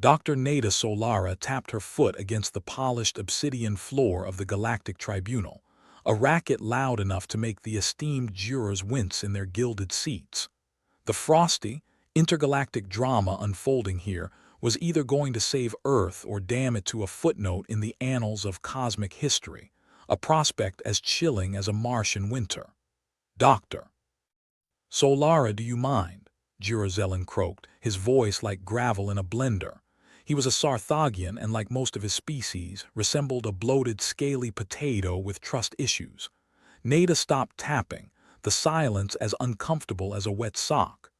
Dr. Nada Solara tapped her foot against the polished obsidian floor of the Galactic Tribunal, a racket loud enough to make the esteemed jurors wince in their gilded seats. The frosty, intergalactic drama unfolding here was either going to save Earth or damn it to a footnote in the annals of cosmic history, a prospect as chilling as a Martian winter. Doctor Solara, do you mind? Juror Zelen croaked, his voice like gravel in a blender. He was a Sarthagian and, like most of his species, resembled a bloated, scaly potato with trust issues. Nada stopped tapping, the silence as uncomfortable as a wet sock.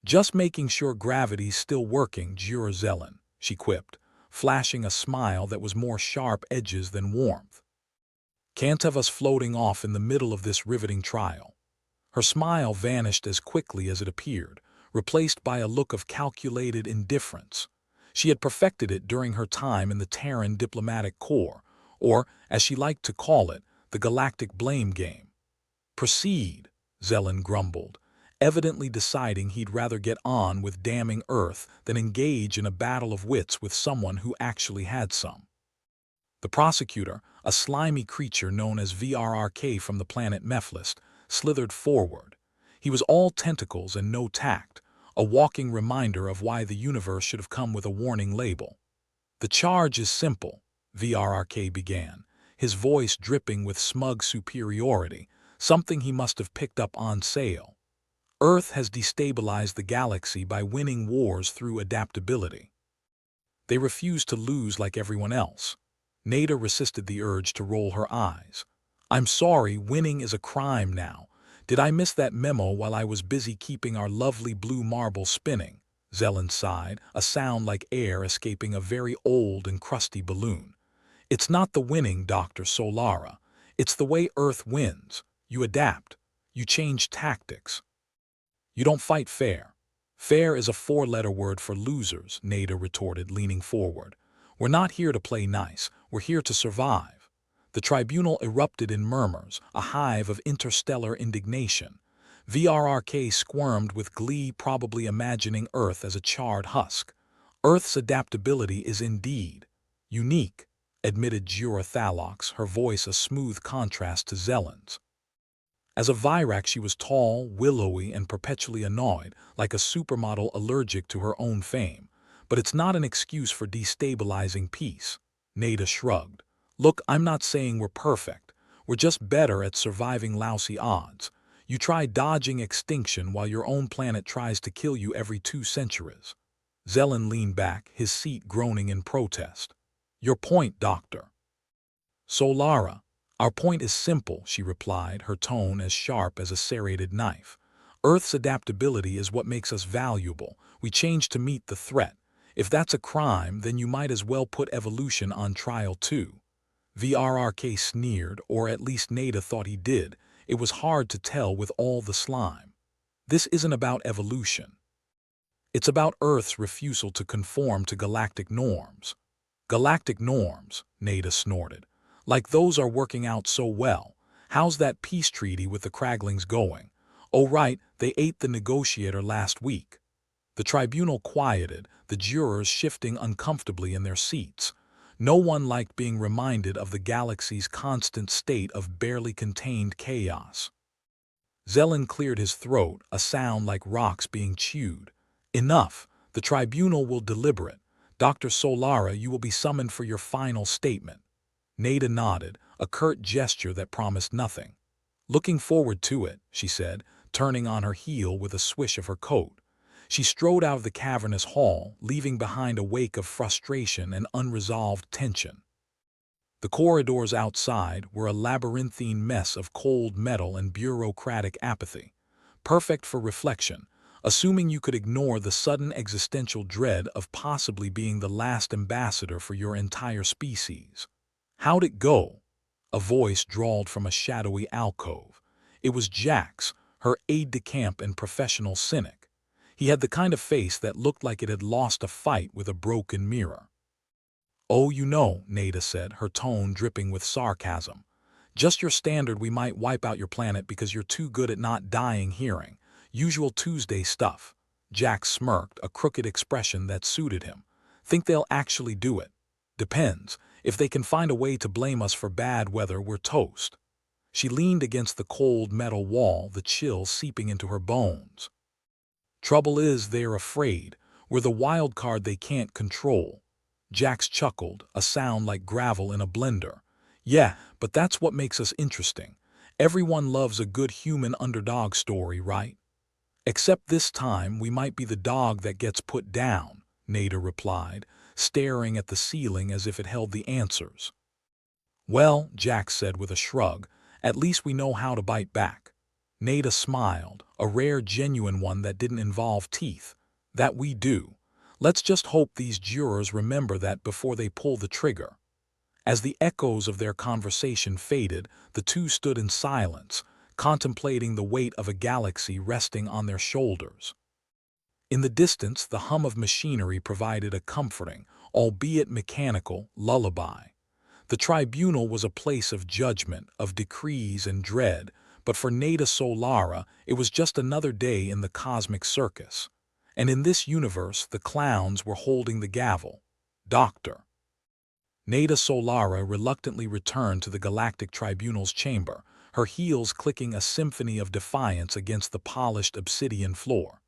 Just making sure gravity's still working, Juror Zelen, she quipped, flashing a smile that was more sharp edges than warmth. Can't have us floating off in the middle of this riveting trial. Her smile vanished as quickly as it appeared, replaced by a look of calculated indifference. She had perfected it during her time in the Terran Diplomatic Corps, or, as she liked to call it, the Galactic Blame Game. Proceed, Zelen grumbled, evidently deciding he'd rather get on with damning Earth than engage in a battle of wits with someone who actually had some. The prosecutor, a slimy creature known as VRRK from the planet Mephlist, slithered forward. He was all tentacles and no tact, a walking reminder of why the universe should have come with a warning label. The charge is simple, VRRK began, his voice dripping with smug superiority, something he must have picked up on sale. Earth has destabilized the galaxy by winning wars through adaptability. They refuse to lose like everyone else. Nada resisted the urge to roll her eyes. I'm sorry, winning is a crime now. Did I miss that memo while I was busy keeping our lovely blue marble spinning? Zelen sighed, a sound like air escaping a very old and crusty balloon. It's not the winning, Dr. Solara. It's the way Earth wins. You adapt. You change tactics. You don't fight fair. Fair is a four-letter word for losers, Nada retorted, leaning forward. We're not here to play nice. We're here to survive. The tribunal erupted in murmurs, a hive of interstellar indignation. VRRK squirmed with glee, probably imagining Earth as a charred husk. Earth's adaptability is indeed unique, admitted Jura Thalox, her voice a smooth contrast to Zelen's. As a Virak, she was tall, willowy, and perpetually annoyed, like a supermodel allergic to her own fame. But it's not an excuse for destabilizing peace. Nada shrugged. Look, I'm not saying we're perfect. We're just better at surviving lousy odds. You try dodging extinction while your own planet tries to kill you every 2 centuries. Zelen leaned back, his seat groaning in protest. Your point, Doctor. Solara. Our point is simple, she replied, her tone as sharp as a serrated knife. Earth's adaptability is what makes us valuable. We change to meet the threat. If that's a crime, then you might as well put evolution on trial too. VRRK sneered, or at least Nada thought he did. It was hard to tell with all the slime. This isn't about evolution. It's about Earth's refusal to conform to galactic norms. Galactic norms, Nada snorted. Like those are working out so well. How's that peace treaty with the Kraglings going? Oh right, they ate the negotiator last week. The tribunal quieted, the jurors shifting uncomfortably in their seats. No one liked being reminded of the galaxy's constant state of barely contained chaos. Zelen cleared his throat, a sound like rocks being chewed. Enough. The tribunal will deliberate. Dr. Solara, you will be summoned for your final statement. Nada nodded, a curt gesture that promised nothing. Looking forward to it, she said, turning on her heel with a swish of her coat. She strode out of the cavernous hall, leaving behind a wake of frustration and unresolved tension. The corridors outside were a labyrinthine mess of cold metal and bureaucratic apathy, perfect for reflection, assuming you could ignore the sudden existential dread of possibly being the last ambassador for your entire species. How'd it go? A voice drawled from a shadowy alcove. It was Jax, her aide-de-camp and professional cynic. He had the kind of face that looked like it had lost a fight with a broken mirror. Oh, you know, Nada said, her tone dripping with sarcasm. Just your standard we might wipe out your planet because you're too good at not dying hearing. Usual Tuesday stuff. Jax smirked, a crooked expression that suited him. Think they'll actually do it? Depends. If they can find a way to blame us for bad weather, we're toast. She leaned against the cold metal wall, the chill seeping into her bones. Trouble is, they're afraid. We're the wild card they can't control. Jax chuckled, a sound like gravel in a blender. Yeah, but that's what makes us interesting. Everyone loves a good human underdog story, right? Except this time we might be the dog that gets put down, Nada replied, staring at the ceiling as if it held the answers. Well, Jack said with a shrug, at least we know how to bite back. Nada smiled, a rare genuine one that didn't involve teeth. That we do. Let's just hope these jurors remember that before they pull the trigger. As the echoes of their conversation faded, the two stood in silence, contemplating the weight of a galaxy resting on their shoulders. In the distance, the hum of machinery provided a comforting, albeit mechanical, lullaby. The tribunal was a place of judgment, of decrees and dread, but for Nada Solara, it was just another day in the cosmic circus. And in this universe, the clowns were holding the gavel. Doctor. Nada Solara reluctantly returned to the Galactic Tribunal's chamber, her heels clicking a symphony of defiance against the polished obsidian floor.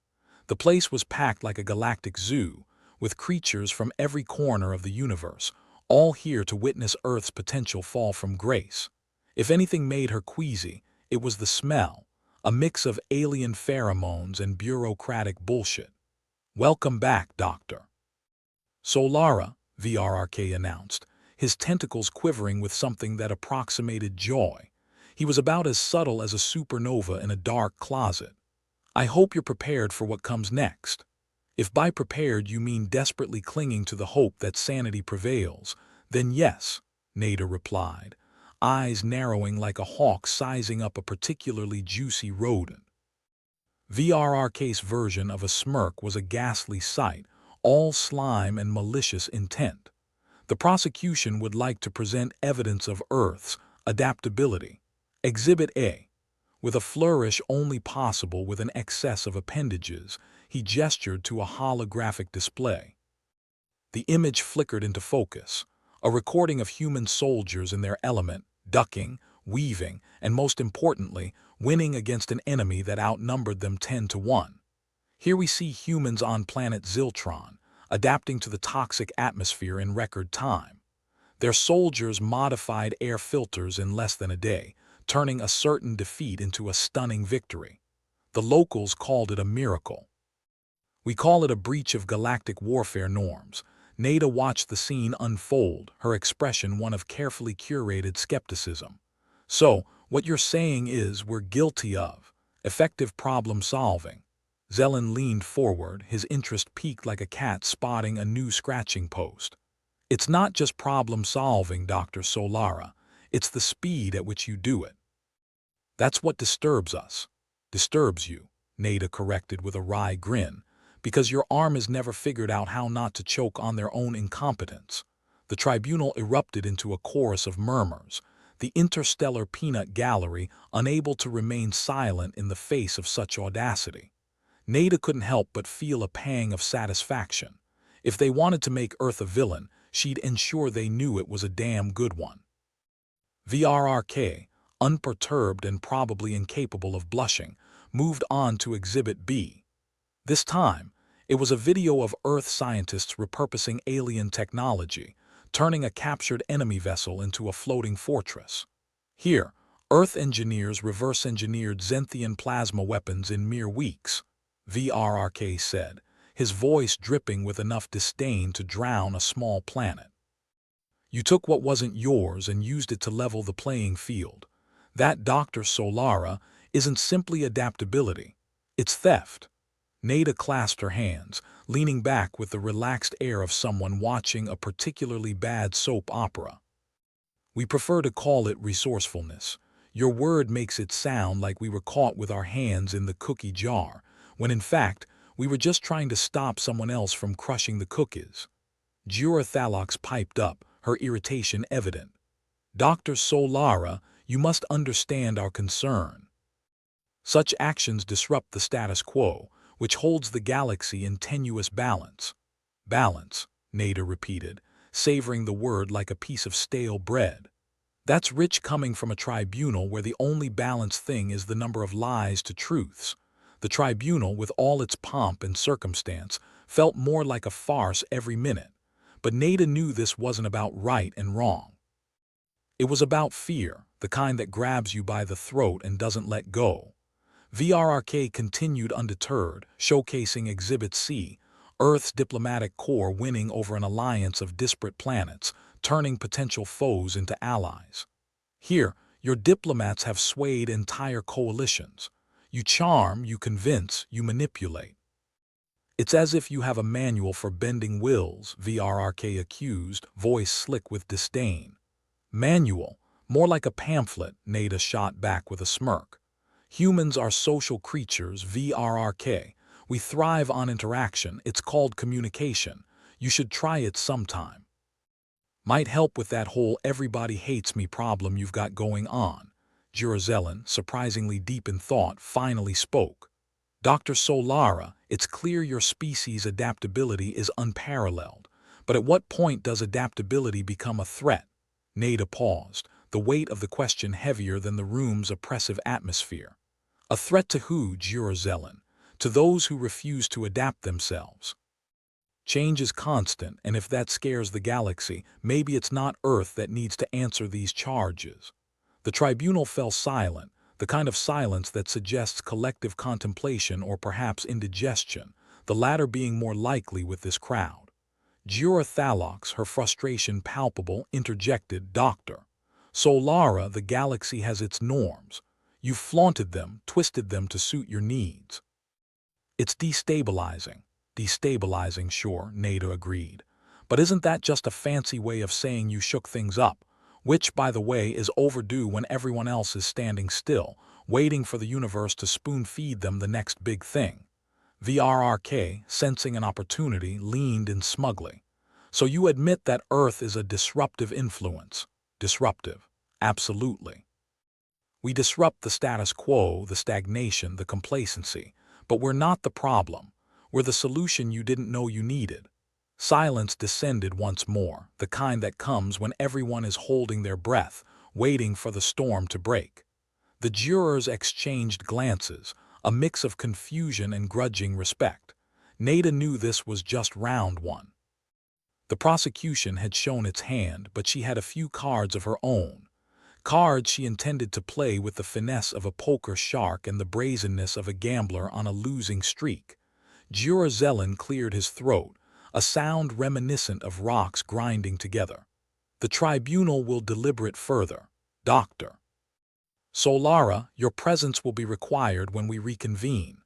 The place was packed like a galactic zoo, with creatures from every corner of the universe, all here to witness Earth's potential fall from grace. If anything made her queasy, it was the smell, a mix of alien pheromones and bureaucratic bullshit. Welcome back, Doctor. Solara, VRRK announced, his tentacles quivering with something that approximated joy. He was about as subtle as a supernova in a dark closet. I hope you're prepared for what comes next. If by prepared you mean desperately clinging to the hope that sanity prevails, then yes, Nada replied, eyes narrowing like a hawk sizing up a particularly juicy rodent. VRRK's version of a smirk was a ghastly sight, all slime and malicious intent. The prosecution would like to present evidence of Earth's adaptability. Exhibit A. With a flourish only possible with an excess of appendages, he gestured to a holographic display. The image flickered into focus, a recording of human soldiers in their element, ducking, weaving, and most importantly, winning against an enemy that outnumbered them 10-1. Here we see humans on planet Ziltron, adapting to the toxic atmosphere in record time. Their soldiers modified air filters in less than a day, turning a certain defeat into a stunning victory. The locals called it a miracle. We call it a breach of galactic warfare norms. Nada watched the scene unfold, her expression one of carefully curated skepticism. So, what you're saying is we're guilty of effective problem solving. Zelen leaned forward, his interest peaked like a cat spotting a new scratching post. It's not just problem solving, Dr. Solara. It's the speed at which you do it. That's what disturbs us. Disturbs you, Nada corrected with a wry grin, because your arm has never figured out how not to choke on their own incompetence. The tribunal erupted into a chorus of murmurs, the interstellar peanut gallery unable to remain silent in the face of such audacity. Nada couldn't help but feel a pang of satisfaction. If they wanted to make Earth a villain, she'd ensure they knew it was a damn good one. VRRK, unperturbed and probably incapable of blushing, moved on to Exhibit B. This time, it was a video of Earth scientists repurposing alien technology, turning a captured enemy vessel into a floating fortress. Here, Earth engineers reverse-engineered Zenthian plasma weapons in mere weeks, VRRK said, his voice dripping with enough disdain to drown a small planet. You took what wasn't yours and used it to level the playing field. That, Dr. Solara, isn't simply adaptability. It's theft. Nada clasped her hands, leaning back with the relaxed air of someone watching a particularly bad soap opera. We prefer to call it resourcefulness. Your word makes it sound like we were caught with our hands in the cookie jar, when in fact, we were just trying to stop someone else from crushing the cookies. Jura Thalox piped up, her irritation evident. Dr. Solara, you must understand our concern. Such actions disrupt the status quo, which holds the galaxy in tenuous balance. Balance, Nada repeated, savoring the word like a piece of stale bread. That's rich coming from a tribunal where the only balanced thing is the number of lies to truths. The tribunal, with all its pomp and circumstance, felt more like a farce every minute. But Nada knew this wasn't about right and wrong. It was about fear, the kind that grabs you by the throat and doesn't let go. VRRK continued undeterred, showcasing Exhibit C, Earth's diplomatic corps winning over an alliance of disparate planets, turning potential foes into allies. Here, your diplomats have swayed entire coalitions. You charm, you convince, you manipulate. It's as if you have a manual for bending wills, VRRK accused, voice slick with disdain. Manual, more like a pamphlet, Nada shot back with a smirk. Humans are social creatures, VRRK. We thrive on interaction. It's called communication. You should try it sometime. Might help with that whole everybody hates me problem you've got going on. Jurazellan, surprisingly deep in thought, finally spoke. Dr. Solara, it's clear your species' adaptability is unparalleled. But at what point does adaptability become a threat? Nada paused, the weight of the question heavier than the room's oppressive atmosphere. A threat to who, Jurazellan? To those who refuse to adapt themselves. Change is constant, and if that scares the galaxy, maybe it's not Earth that needs to answer these charges. The tribunal fell silent, the kind of silence that suggests collective contemplation or perhaps indigestion, the latter being more likely with this crowd. Jura Thalox, her frustration palpable, interjected, Doctor. Solara, the galaxy has its norms. You've flaunted them, twisted them to suit your needs. It's destabilizing. Destabilizing, sure, Nada agreed. But isn't that just a fancy way of saying you shook things up? Which, by the way, is overdue when everyone else is standing still, waiting for the universe to spoon-feed them the next big thing. VRRK, sensing an opportunity, leaned in smugly. So you admit that Earth is a disruptive influence? Disruptive. Absolutely. We disrupt the status quo, the stagnation, the complacency. But we're not the problem. We're the solution you didn't know you needed. Silence descended once more, the kind that comes when everyone is holding their breath, waiting for the storm to break. The jurors exchanged glances, a mix of confusion and grudging respect. Nada knew this was just round one. The prosecution had shown its hand, but she had a few cards of her own. Cards she intended to play with the finesse of a poker shark and the brazenness of a gambler on a losing streak. Jurazellan cleared his throat, a sound reminiscent of rocks grinding together. The tribunal will deliberate further. Doctor. Solara, your presence will be required when we reconvene.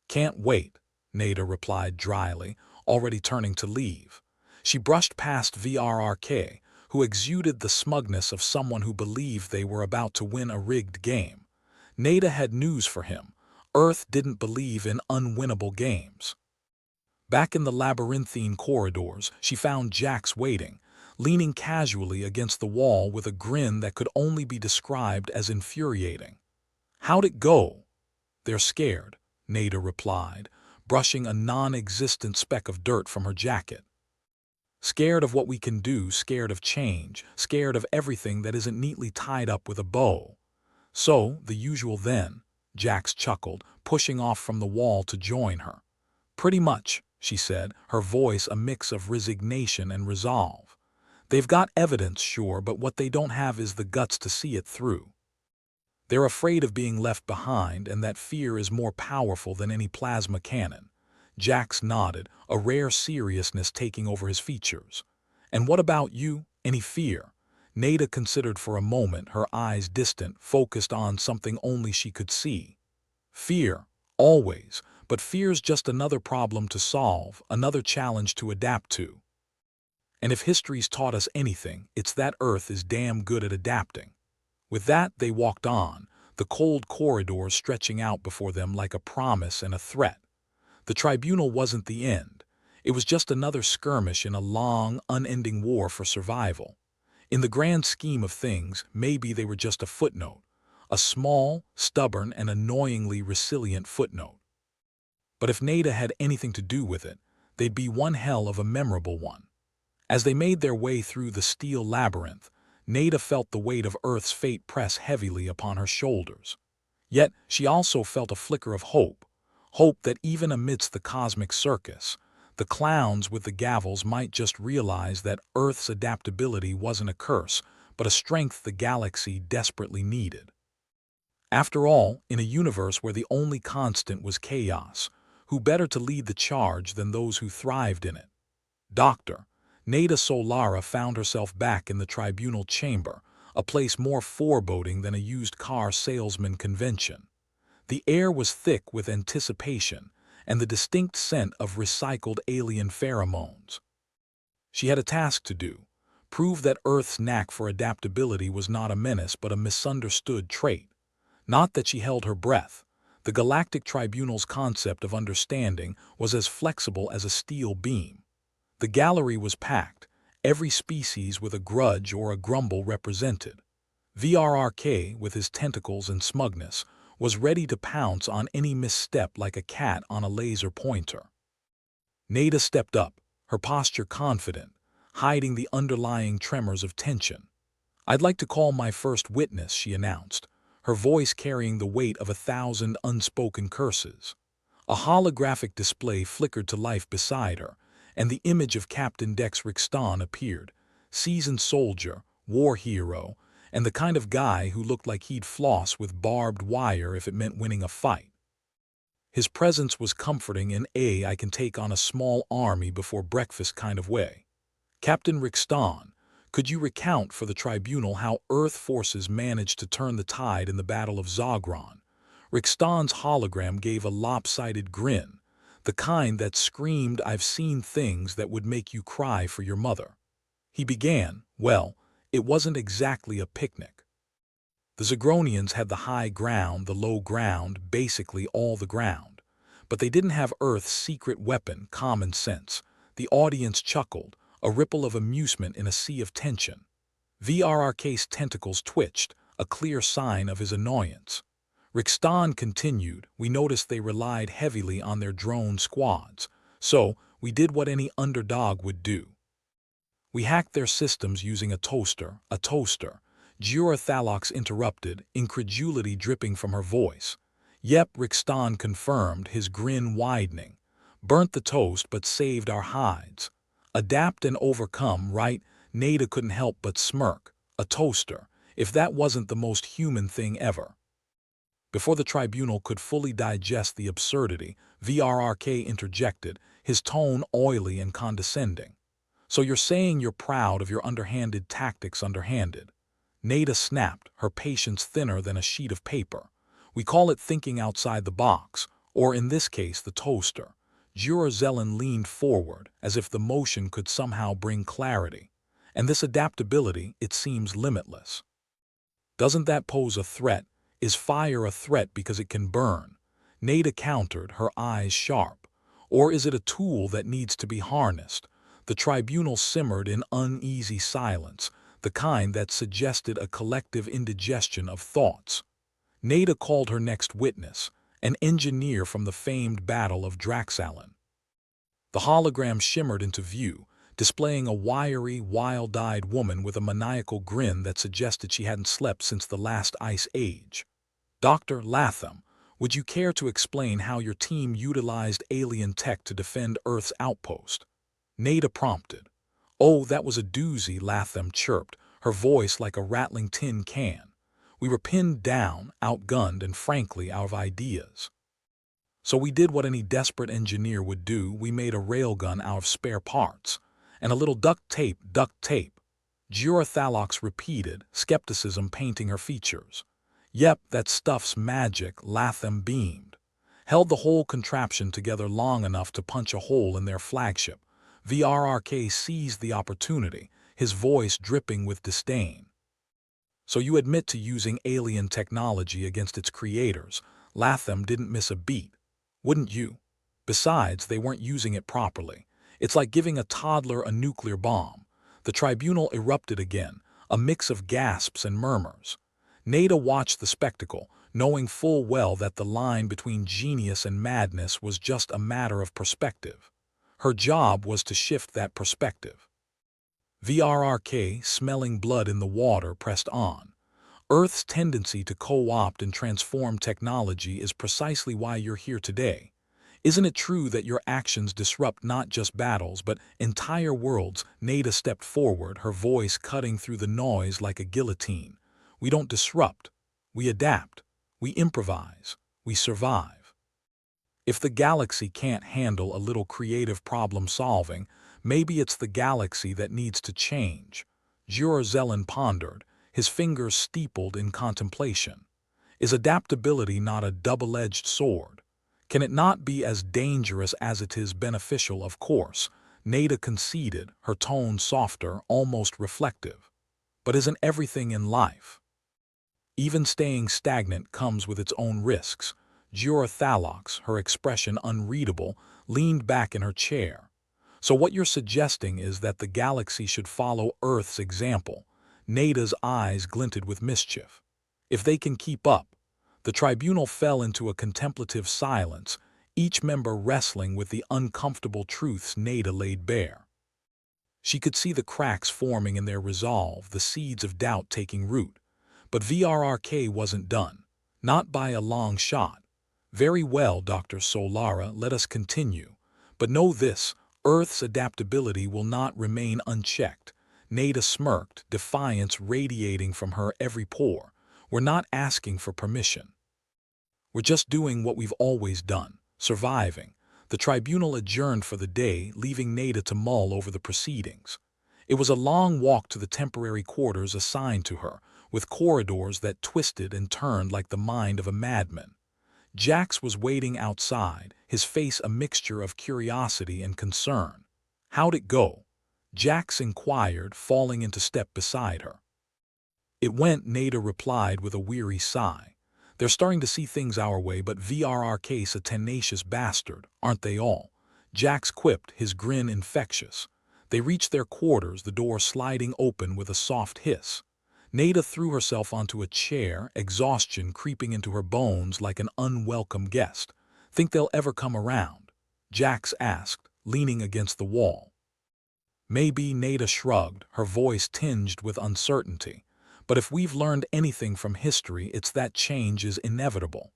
Can't wait, Nada replied dryly, already turning to leave. She brushed past VRRK, who exuded the smugness of someone who believed they were about to win a rigged game. Nada had news for him. Earth didn't believe in unwinnable games. Back in the labyrinthine corridors, she found Jax waiting, leaning casually against the wall with a grin that could only be described as infuriating. How'd it go? They're scared, Nada replied, brushing a non-existent speck of dirt from her jacket. Scared of what we can do, scared of change, scared of everything that isn't neatly tied up with a bow. So, the usual then, Jax chuckled, pushing off from the wall to join her. Pretty much, she said, her voice a mix of resignation and resolve. They've got evidence, sure, but what they don't have is the guts to see it through. They're afraid of being left behind, and that fear is more powerful than any plasma cannon. Jax nodded, a rare seriousness taking over his features. And what about you? Any fear? Nada considered for a moment, her eyes distant, focused on something only she could see. Fear, always, but fear's just another problem to solve, another challenge to adapt to. And if history's taught us anything, it's that Earth is damn good at adapting. With that, they walked on, the cold corridors stretching out before them like a promise and a threat. The tribunal wasn't the end. It was just another skirmish in a long, unending war for survival. In the grand scheme of things, maybe they were just a footnote. A small, stubborn, and annoyingly resilient footnote. But if Nada had anything to do with it, they'd be one hell of a memorable one. As they made their way through the steel labyrinth, Nada felt the weight of Earth's fate press heavily upon her shoulders. Yet she also felt a flicker of hope, hope that even amidst the cosmic circus, the clowns with the gavels might just realize that Earth's adaptability wasn't a curse, but a strength the galaxy desperately needed. After all, in a universe where the only constant was chaos, who better to lead the charge than those who thrived in it? Dr. Nada Solara found herself back in the tribunal chamber, a place more foreboding than a used car salesman convention. The air was thick with anticipation and the distinct scent of recycled alien pheromones. She had a task to do, prove that Earth's knack for adaptability was not a menace but a misunderstood trait. Not that she held her breath. The Galactic Tribunal's concept of understanding was as flexible as a steel beam. The gallery was packed, every species with a grudge or a grumble represented. VRRK, with his tentacles and smugness, was ready to pounce on any misstep like a cat on a laser pointer. Nada stepped up, her posture confident, hiding the underlying tremors of tension. "I'd like to call my first witness," she announced, her voice carrying the weight of 1,000 unspoken curses. A holographic display flickered to life beside her, and the image of Captain Dex Rixton appeared, seasoned soldier, war hero, and the kind of guy who looked like he'd floss with barbed wire if it meant winning a fight. His presence was comforting in a "I can take on a small army before breakfast" kind of way. "Captain Rixton, could you recount for the tribunal how Earth forces managed to turn the tide in the Battle of Zogron?" Rixton's hologram gave a lopsided grin, the kind that screamed, "I've seen things that would make you cry for your mother." He began, "Well, it wasn't exactly a picnic. The Zagronians had the high ground, the low ground, basically all the ground. But they didn't have Earth's secret weapon, common sense." The audience chuckled, a ripple of amusement in a sea of tension. VRRK's tentacles twitched, a clear sign of his annoyance. Rixton continued, "We noticed they relied heavily on their drone squads, so we did what any underdog would do. We hacked their systems using a toaster, a toaster." Jura Thalox interrupted, incredulity dripping from her voice. "Yep," Rixton confirmed, his grin widening. "Burnt the toast but saved our hides. Adapt and overcome, right?" Nada couldn't help but smirk. A toaster, if that wasn't the most human thing ever. Before the tribunal could fully digest the absurdity, VRRK interjected, his tone oily and condescending. "So you're saying you're proud of your underhanded tactics?" Underhanded. Nada snapped, her patience thinner than a sheet of paper. "We call it thinking outside the box, or in this case the toaster." Jura Zelen leaned forward, as if the motion could somehow bring clarity. "And this adaptability, it seems limitless. Doesn't that pose a threat? Is fire a threat because it can burn?" Nada countered, her eyes sharp. "Or is it a tool that needs to be harnessed?" The tribunal simmered in uneasy silence, the kind that suggested a collective indigestion of thoughts. Nada called her next witness, an engineer from the famed Battle of Draxallan. The hologram shimmered into view, displaying a wiry, wild-eyed woman with a maniacal grin that suggested she hadn't slept since the last ice age. "Dr. Latham, would you care to explain how your team utilized alien tech to defend Earth's outpost?" Nada prompted. "Oh, that was a doozy," Latham chirped, her voice like a rattling tin can. "We were pinned down, outgunned, and frankly out of ideas. So we did what any desperate engineer would do. We made a railgun out of spare parts. And a little duct tape, duct tape." Jura Thalox repeated, skepticism painting her features. "Yep, that stuff's magic," Latham beamed. "Held the whole contraption together long enough to punch a hole in their flagship." VRRK seized the opportunity, his voice dripping with disdain. "So you admit to using alien technology against its creators?" Latham didn't miss a beat. "Wouldn't you? Besides, they weren't using it properly. It's like giving a toddler a nuclear bomb." The tribunal erupted again, a mix of gasps and murmurs. Nada watched the spectacle, knowing full well that the line between genius and madness was just a matter of perspective. Her job was to shift that perspective. VRRK, smelling blood in the water, pressed on. Earth's tendency to co-opt and transform technology is precisely why you're here today. Isn't it true that your actions disrupt not just battles but entire worlds? Nada stepped forward, her voice cutting through the noise like a guillotine. We don't disrupt. We adapt. We improvise. We survive. If the galaxy can't handle a little creative problem solving, maybe it's the galaxy that needs to change. Zelen pondered, his fingers steepled in contemplation. Is adaptability not a double-edged sword? Can it not be as dangerous as it is beneficial? Of course, Nada conceded, her tone softer, almost reflective. But isn't everything in life? Even staying stagnant comes with its own risks. Thalox, her expression unreadable, leaned back in her chair. So what you're suggesting is that the galaxy should follow Earth's example. Nada's eyes glinted with mischief. If they can keep up. The tribunal fell into a contemplative silence, each member wrestling with the uncomfortable truths Nada laid bare. She could see the cracks forming in their resolve, the seeds of doubt taking root. But VRRK wasn't done. Not by a long shot. Very well, Dr. Solara, let us continue. But know this, Earth's adaptability will not remain unchecked. Nada smirked, defiance radiating from her every pore. We're not asking for permission. We're just doing what we've always done, surviving. The tribunal adjourned for the day, leaving Nada to mull over the proceedings. It was a long walk to the temporary quarters assigned to her, with corridors that twisted and turned like the mind of a madman. Jax was waiting outside, his face a mixture of curiosity and concern. How'd it go? Jax inquired, falling into step beside her. It went, Nada replied with a weary sigh. They're starting to see things our way, but VRRK's a tenacious bastard, aren't they all? Jax quipped, his grin infectious. They reached their quarters, the door sliding open with a soft hiss. Nada threw herself onto a chair, exhaustion creeping into her bones like an unwelcome guest. Think they'll ever come around? Jax asked, leaning against the wall. Maybe, Nada shrugged, her voice tinged with uncertainty. But if we've learned anything from history, it's that change is inevitable.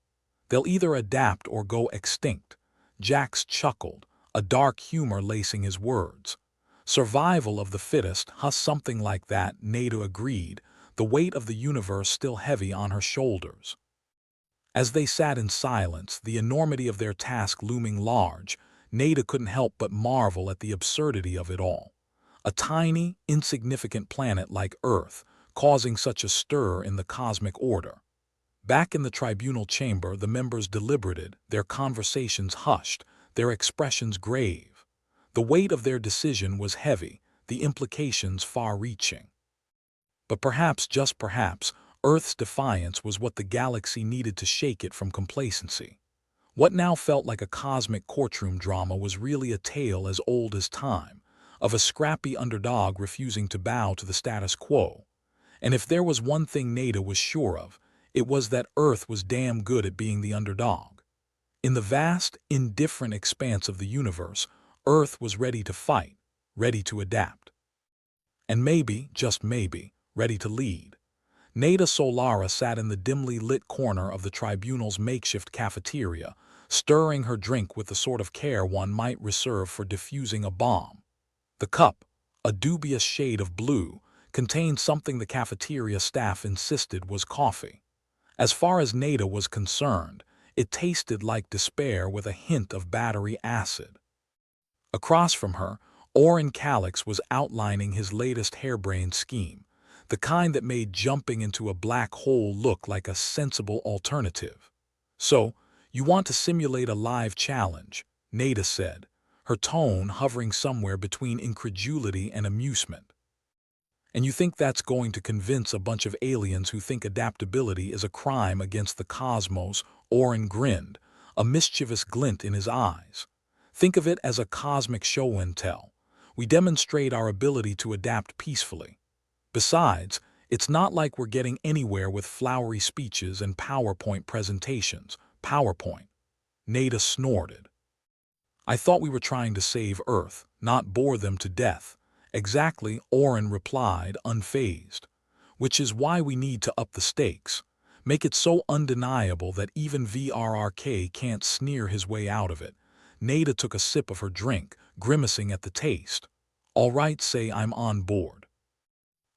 They'll either adapt or go extinct. Jax chuckled, a dark humor lacing his words. Survival of the fittest, something like that, Nada agreed, the weight of the universe still heavy on her shoulders. As they sat in silence, the enormity of their task looming large, Nada couldn't help but marvel at the absurdity of it all. A tiny, insignificant planet like Earth, causing such a stir in the cosmic order. Back in the tribunal chamber, the members deliberated, their conversations hushed, their expressions grave. The weight of their decision was heavy, the implications far-reaching. But perhaps, just perhaps, Earth's defiance was what the galaxy needed to shake it from complacency. What now felt like a cosmic courtroom drama was really a tale as old as time, of a scrappy underdog refusing to bow to the status quo. And if there was one thing Nada was sure of, it was that Earth was damn good at being the underdog. In the vast, indifferent expanse of the universe, Earth was ready to fight, ready to adapt. And maybe, just maybe, ready to lead. Nada Solara sat in the dimly lit corner of the tribunal's makeshift cafeteria, stirring her drink with the sort of care one might reserve for defusing a bomb. The cup, a dubious shade of blue, contained something the cafeteria staff insisted was coffee. As far as Nada was concerned, it tasted like despair with a hint of battery acid. Across from her, Oren Calix was outlining his latest harebrained scheme, the kind that made jumping into a black hole look like a sensible alternative. So, you want to simulate a live challenge, Nada said, her tone hovering somewhere between incredulity and amusement. And you think that's going to convince a bunch of aliens who think adaptability is a crime against the cosmos? Oren grinned, a mischievous glint in his eyes. Think of it as a cosmic show and tell. We demonstrate our ability to adapt peacefully. Besides, it's not like we're getting anywhere with flowery speeches and PowerPoint presentations. PowerPoint. Nada snorted. I thought we were trying to save Earth, not bore them to death. Exactly, Oren replied, unfazed. Which is why we need to up the stakes. Make it so undeniable that even VRRK can't sneer his way out of it. Nada took a sip of her drink, grimacing at the taste. All right, say I'm on board.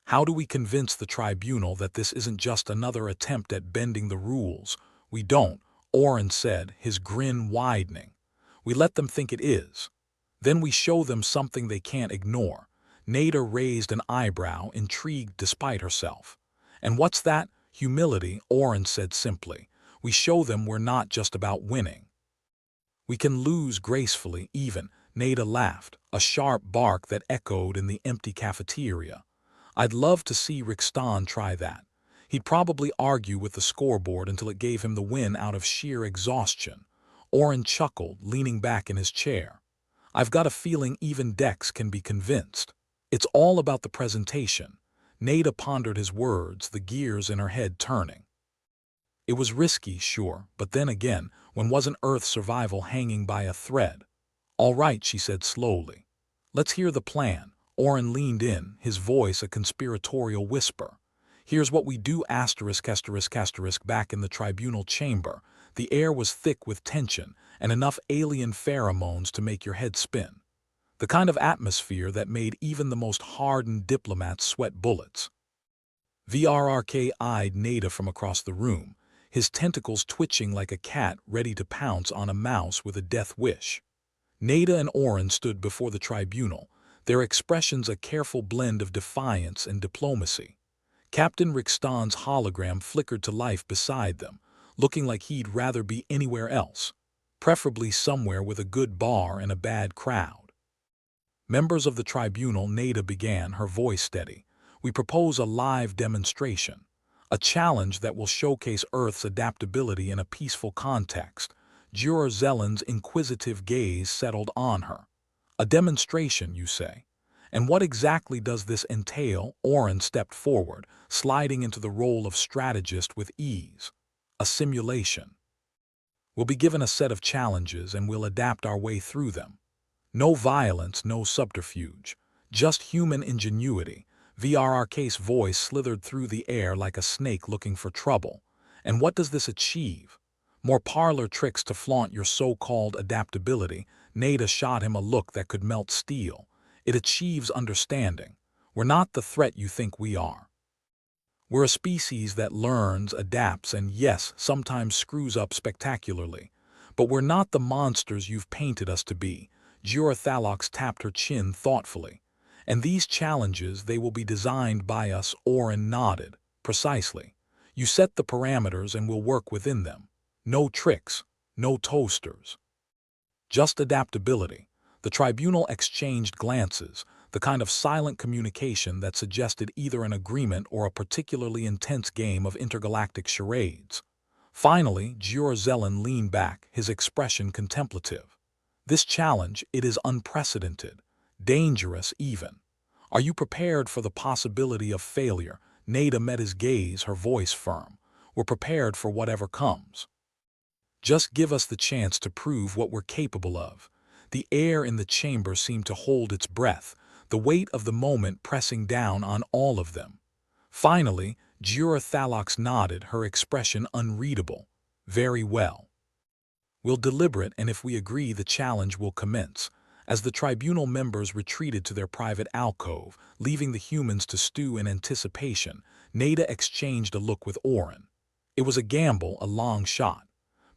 How do we convince the tribunal that this isn't just another attempt at bending the rules? We don't, Oren said, his grin widening. We let them think it is. Then we show them something they can't ignore. Nada raised an eyebrow, intrigued despite herself. And what's that? Humility, Oren said simply. We show them we're not just about winning. We can lose gracefully, even, Nada laughed, a sharp bark that echoed in the empty cafeteria. I'd love to see Rixton try that. He'd probably argue with the scoreboard until it gave him the win out of sheer exhaustion. Oren chuckled, leaning back in his chair. I've got a feeling even Dex can be convinced. It's all about the presentation. Nada pondered his words, the gears in her head turning. It was risky, sure, but then again, when wasn't Earth's survival hanging by a thread? All right, she said slowly. Let's hear the plan. Oren leaned in, his voice a conspiratorial whisper. Here's what we do ***** back in the tribunal chamber. The air was thick with tension and enough alien pheromones to make your head spin. The kind of atmosphere that made even the most hardened diplomats sweat bullets. VRRK eyed Nada from across the room, his tentacles twitching like a cat ready to pounce on a mouse with a death wish. Nada and Oren stood before the tribunal, their expressions a careful blend of defiance and diplomacy. Captain Rixton's hologram flickered to life beside them, looking like he'd rather be anywhere else, preferably somewhere with a good bar and a bad crowd. Members of the tribunal, Nada began, her voice steady. We propose a live demonstration, a challenge that will showcase Earth's adaptability in a peaceful context. Juror Zellen's inquisitive gaze settled on her. A demonstration, you say? And what exactly does this entail? Oren stepped forward, sliding into the role of strategist with ease. A simulation. We'll be given a set of challenges and we'll adapt our way through them. No violence, no subterfuge, just human ingenuity. VRRK's voice slithered through the air like a snake looking for trouble. And what does this achieve? More parlor tricks to flaunt your so-called adaptability. Nada shot him a look that could melt steel. It achieves understanding. We're not the threat you think we are. We're a species that learns, adapts, and yes, sometimes screws up spectacularly. But we're not the monsters you've painted us to be. Juror Thalox tapped her chin thoughtfully. And these challenges, they will be designed by us. Oren nodded. Precisely. You set the parameters and we'll work within them. No tricks, no toasters. Just adaptability. The tribunal exchanged glances, the kind of silent communication that suggested either an agreement or a particularly intense game of intergalactic charades. Finally, Juror Zellen leaned back, his expression contemplative. This challenge, it is unprecedented, dangerous even. Are you prepared for the possibility of failure? Nada met his gaze, her voice firm. We're prepared for whatever comes. Just give us the chance to prove what we're capable of. The air in the chamber seemed to hold its breath, the weight of the moment pressing down on all of them. Finally, Juror Thalox nodded, her expression unreadable. Very well. We'll deliberate, and if we agree, the challenge will commence. As the tribunal members retreated to their private alcove, leaving the humans to stew in anticipation, Nada exchanged a look with Oren. It was a gamble, a long shot.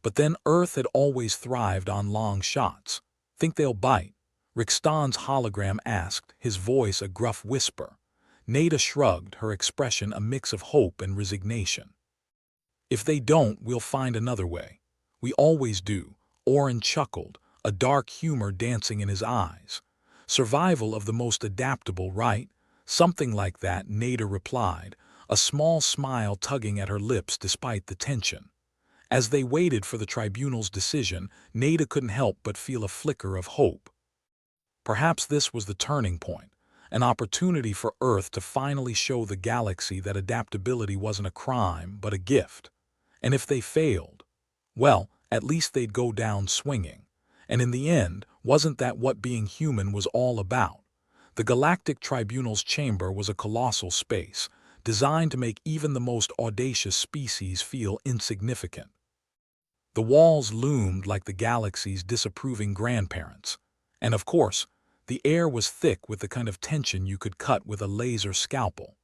But then Earth had always thrived on long shots. Think they'll bite? Rixton's hologram asked, his voice a gruff whisper. Nada shrugged, her expression a mix of hope and resignation. If they don't, we'll find another way. We always do. Oren chuckled, a dark humor dancing in his eyes. Survival of the most adaptable, right? Something like that, Nada replied, a small smile tugging at her lips despite the tension. As they waited for the tribunal's decision, Nada couldn't help but feel a flicker of hope. Perhaps this was the turning point, an opportunity for Earth to finally show the galaxy that adaptability wasn't a crime, but a gift. And if they failed, well, at least they'd go down swinging. And in the end, wasn't that what being human was all about? The Galactic Tribunal's chamber was a colossal space, designed to make even the most audacious species feel insignificant. The walls loomed like the galaxy's disapproving grandparents. And of course, the air was thick with the kind of tension you could cut with a laser scalpel.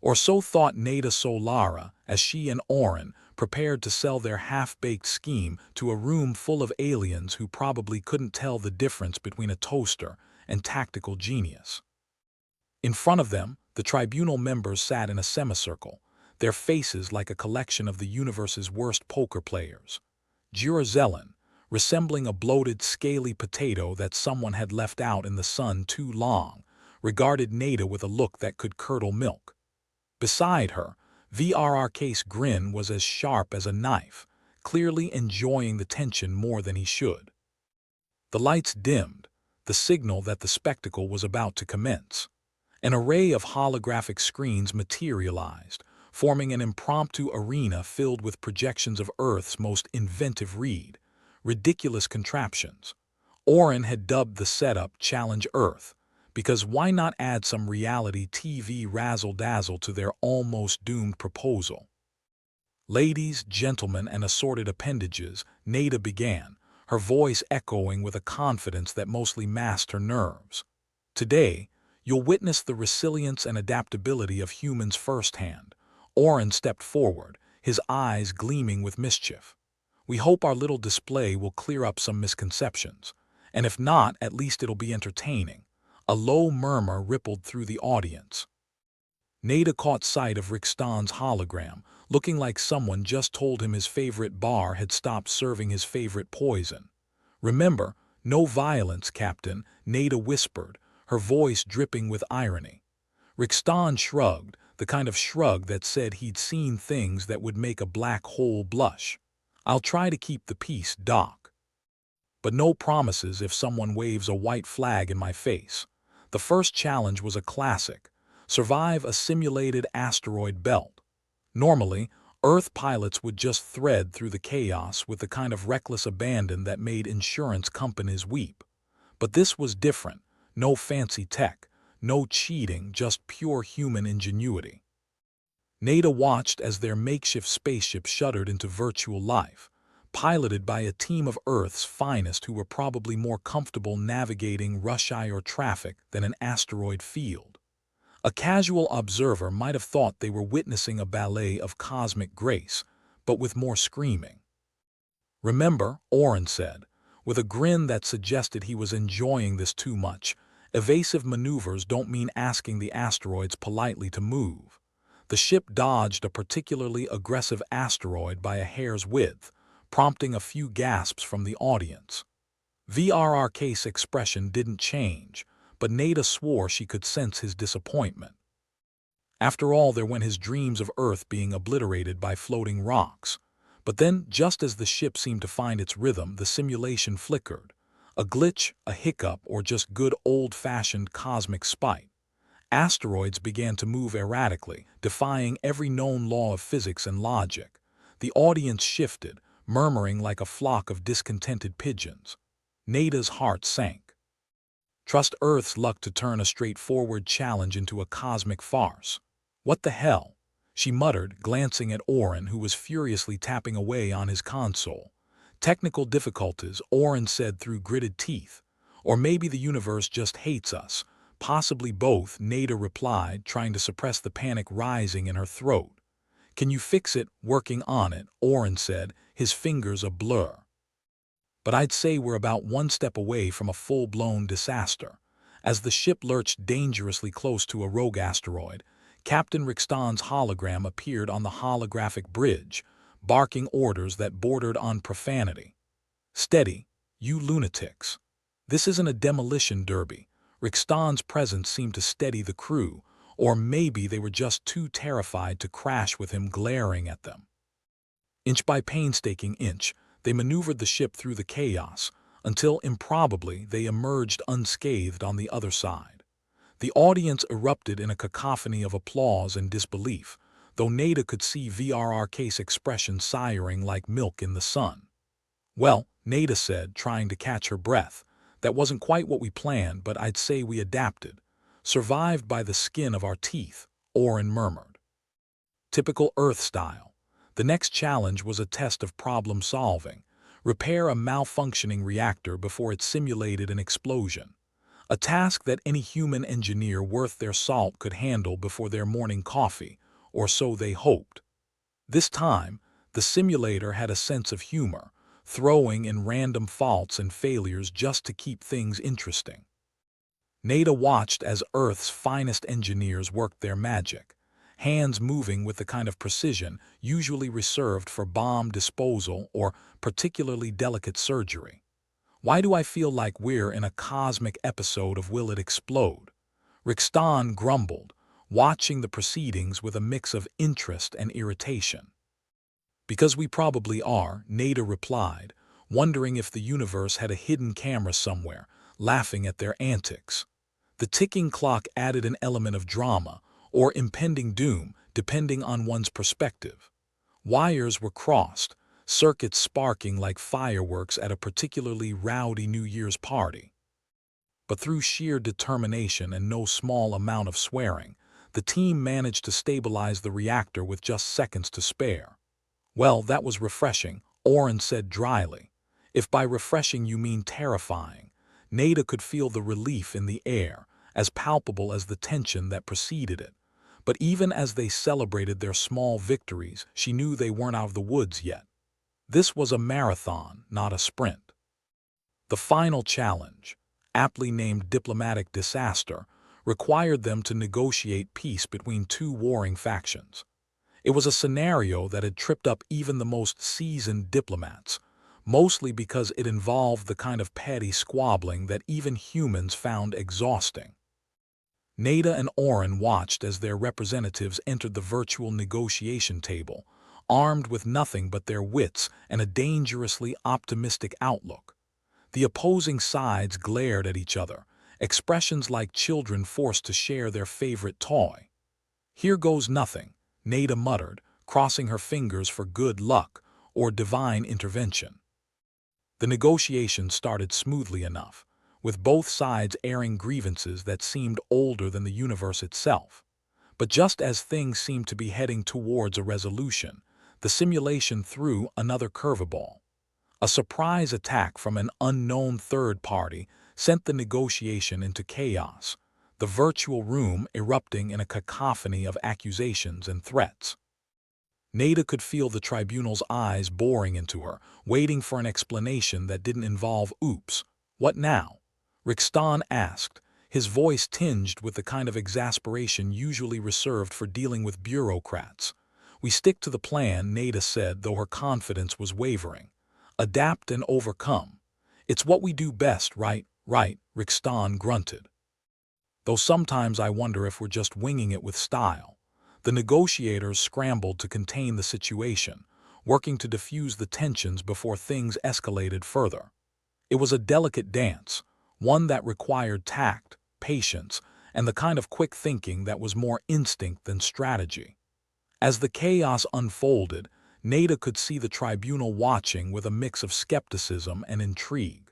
Or so thought Nada Solara as she and Oren prepared to sell their half-baked scheme to a room full of aliens who probably couldn't tell the difference between a toaster and tactical genius. In front of them, the tribunal members sat in a semicircle, their faces like a collection of the universe's worst poker players. Jura resembling a bloated, scaly potato that someone had left out in the sun too long, regarded Nada with a look that could curdle milk. Beside her, VRRK's grin was as sharp as a knife, clearly enjoying the tension more than he should. The lights dimmed, the signal that the spectacle was about to commence. An array of holographic screens materialized, forming an impromptu arena filled with projections of Earth's most inventive read, ridiculous contraptions. Oren had dubbed the setup Challenge Earth, because why not add some reality TV razzle-dazzle to their almost doomed proposal? Ladies, gentlemen, and assorted appendages, Nada began, her voice echoing with a confidence that mostly masked her nerves. Today, you'll witness the resilience and adaptability of humans firsthand. Oren stepped forward, his eyes gleaming with mischief. We hope our little display will clear up some misconceptions, and if not, at least it'll be entertaining. A low murmur rippled through the audience. Nada caught sight of Rickstan's hologram, looking like someone just told him his favorite bar had stopped serving his favorite poison. "Remember, no violence, Captain," Nada whispered, her voice dripping with irony. Rickstan shrugged, the kind of shrug that said he'd seen things that would make a black hole blush. "I'll try to keep the peace, Doc. But no promises if someone waves a white flag in my face." The first challenge was a classic: survive a simulated asteroid belt. Normally, Earth pilots would just thread through the chaos with the kind of reckless abandon that made insurance companies weep. But this was different. No fancy tech, no cheating, just pure human ingenuity. Nada watched as their makeshift spaceship shuddered into virtual life, piloted by a team of Earth's finest who were probably more comfortable navigating rush-hour traffic than an asteroid field. A casual observer might have thought they were witnessing a ballet of cosmic grace, but with more screaming. "Remember," Oren said, with a grin that suggested he was enjoying this too much, "evasive maneuvers don't mean asking the asteroids politely to move." The ship dodged a particularly aggressive asteroid by a hair's width, prompting a few gasps from the audience. VRRK's expression didn't change, but Nada swore she could sense his disappointment. After all, there went his dreams of Earth being obliterated by floating rocks. But then, just as the ship seemed to find its rhythm, the simulation flickered. A glitch, a hiccup, or just good old-fashioned cosmic spite. Asteroids began to move erratically, defying every known law of physics and logic. The audience shifted, murmuring like a flock of discontented pigeons. Nada's heart sank. Trust Earth's luck to turn a straightforward challenge into a cosmic farce. "What the hell?" she muttered, glancing at Oren, who was furiously tapping away on his console. "Technical difficulties," Oren said through gritted teeth. "Or maybe the universe just hates us." "Possibly both," Nada replied, trying to suppress the panic rising in her throat. "Can you fix it?" "Working on it," Oren said, his fingers a blur. "But I'd say we're about one step away from a full-blown disaster." As the ship lurched dangerously close to a rogue asteroid, Captain Rickstan's hologram appeared on the holographic bridge, barking orders that bordered on profanity. "Steady, you lunatics. This isn't a demolition derby." Rickstan's presence seemed to steady the crew, or maybe they were just too terrified to crash with him glaring at them. Inch by painstaking inch, they maneuvered the ship through the chaos, until improbably they emerged unscathed on the other side. The audience erupted in a cacophony of applause and disbelief, though Nada could see VRRK's expression simmering like milk in the sun. "Well," Nada said, trying to catch her breath, "that wasn't quite what we planned, but I'd say we adapted. Survived by the skin of our teeth, Oren murmured. Typical Earth style. The next challenge was a test of problem solving. Repair a malfunctioning reactor before it simulated an explosion. A task that any human engineer worth their salt could handle before their morning coffee, or so they hoped. This time, the simulator had a sense of humor, throwing in random faults and failures just to keep things interesting. Nada watched as Earth's finest engineers worked their magic, hands moving with the kind of precision usually reserved for bomb disposal or particularly delicate surgery. Why do I feel like we're in a cosmic episode of Will It Explode? Rixton grumbled, watching the proceedings with a mix of interest and irritation. Because we probably are, Nada replied, wondering if the universe had a hidden camera somewhere, laughing at their antics. The ticking clock added an element of drama, or impending doom, depending on one's perspective. Wires were crossed, circuits sparking like fireworks at a particularly rowdy New Year's party. But through sheer determination and no small amount of swearing, the team managed to stabilize the reactor with just seconds to spare. Well, that was refreshing, Oren said dryly. If by refreshing you mean terrifying. Nada could feel the relief in the air, as palpable as the tension that preceded it. But even as they celebrated their small victories, she knew they weren't out of the woods yet. This was a marathon, not a sprint. The final challenge, aptly named diplomatic disaster, required them to negotiate peace between two warring factions. It was a scenario that had tripped up even the most seasoned diplomats, mostly because it involved the kind of petty squabbling that even humans found exhausting. Nada and Oren watched as their representatives entered the virtual negotiation table, armed with nothing but their wits and a dangerously optimistic outlook. The opposing sides glared at each other, expressions like children forced to share their favorite toy. "Here goes nothing," Nada muttered, crossing her fingers for good luck or divine intervention. The negotiations started smoothly enough, with both sides airing grievances that seemed older than the universe itself. But just as things seemed to be heading towards a resolution, the simulation threw another curveball. A surprise attack from an unknown third party sent the negotiation into chaos, the virtual room erupting in a cacophony of accusations and threats. Nada could feel the tribunal's eyes boring into her, waiting for an explanation that didn't involve "oops, what now?" Rixton asked, his voice tinged with the kind of exasperation usually reserved for dealing with bureaucrats. "We stick to the plan," Nada said, though her confidence was wavering. "Adapt and overcome. It's what we do best, right?" "Right," Rixton grunted. "Though sometimes I wonder if we're just winging it with style." The negotiators scrambled to contain the situation, working to diffuse the tensions before things escalated further. It was a delicate dance, one that required tact, patience, and the kind of quick thinking that was more instinct than strategy. As the chaos unfolded, Nada could see the tribunal watching with a mix of skepticism and intrigue.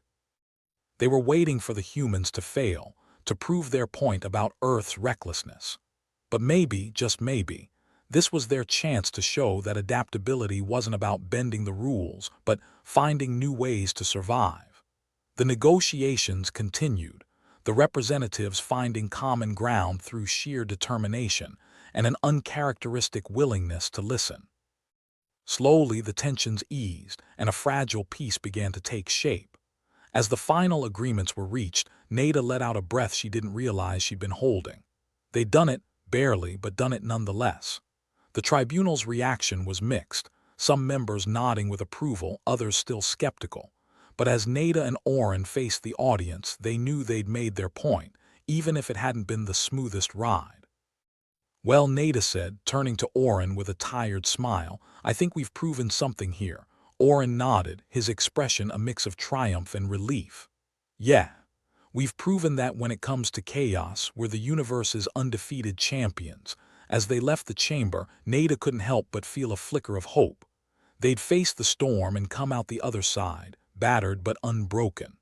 They were waiting for the humans to fail, to prove their point about Earth's recklessness. But maybe, just maybe, this was their chance to show that adaptability wasn't about bending the rules, but finding new ways to survive. The negotiations continued, the representatives finding common ground through sheer determination and an uncharacteristic willingness to listen. Slowly, the tensions eased, and a fragile peace began to take shape. As the final agreements were reached, Nada let out a breath she didn't realize she'd been holding. They'd done it, barely, but done it nonetheless. The tribunal's reaction was mixed, some members nodding with approval, others still skeptical. But as Nada and Oren faced the audience, they knew they'd made their point, even if it hadn't been the smoothest ride. "Well," Nada said, turning to Oren with a tired smile, "I think we've proven something here." Oren nodded, his expression a mix of triumph and relief. "Yeah. We've proven that when it comes to chaos, we're the universe's undefeated champions." As they left the chamber, Nada couldn't help but feel a flicker of hope. They'd face the storm and come out the other side, battered but unbroken.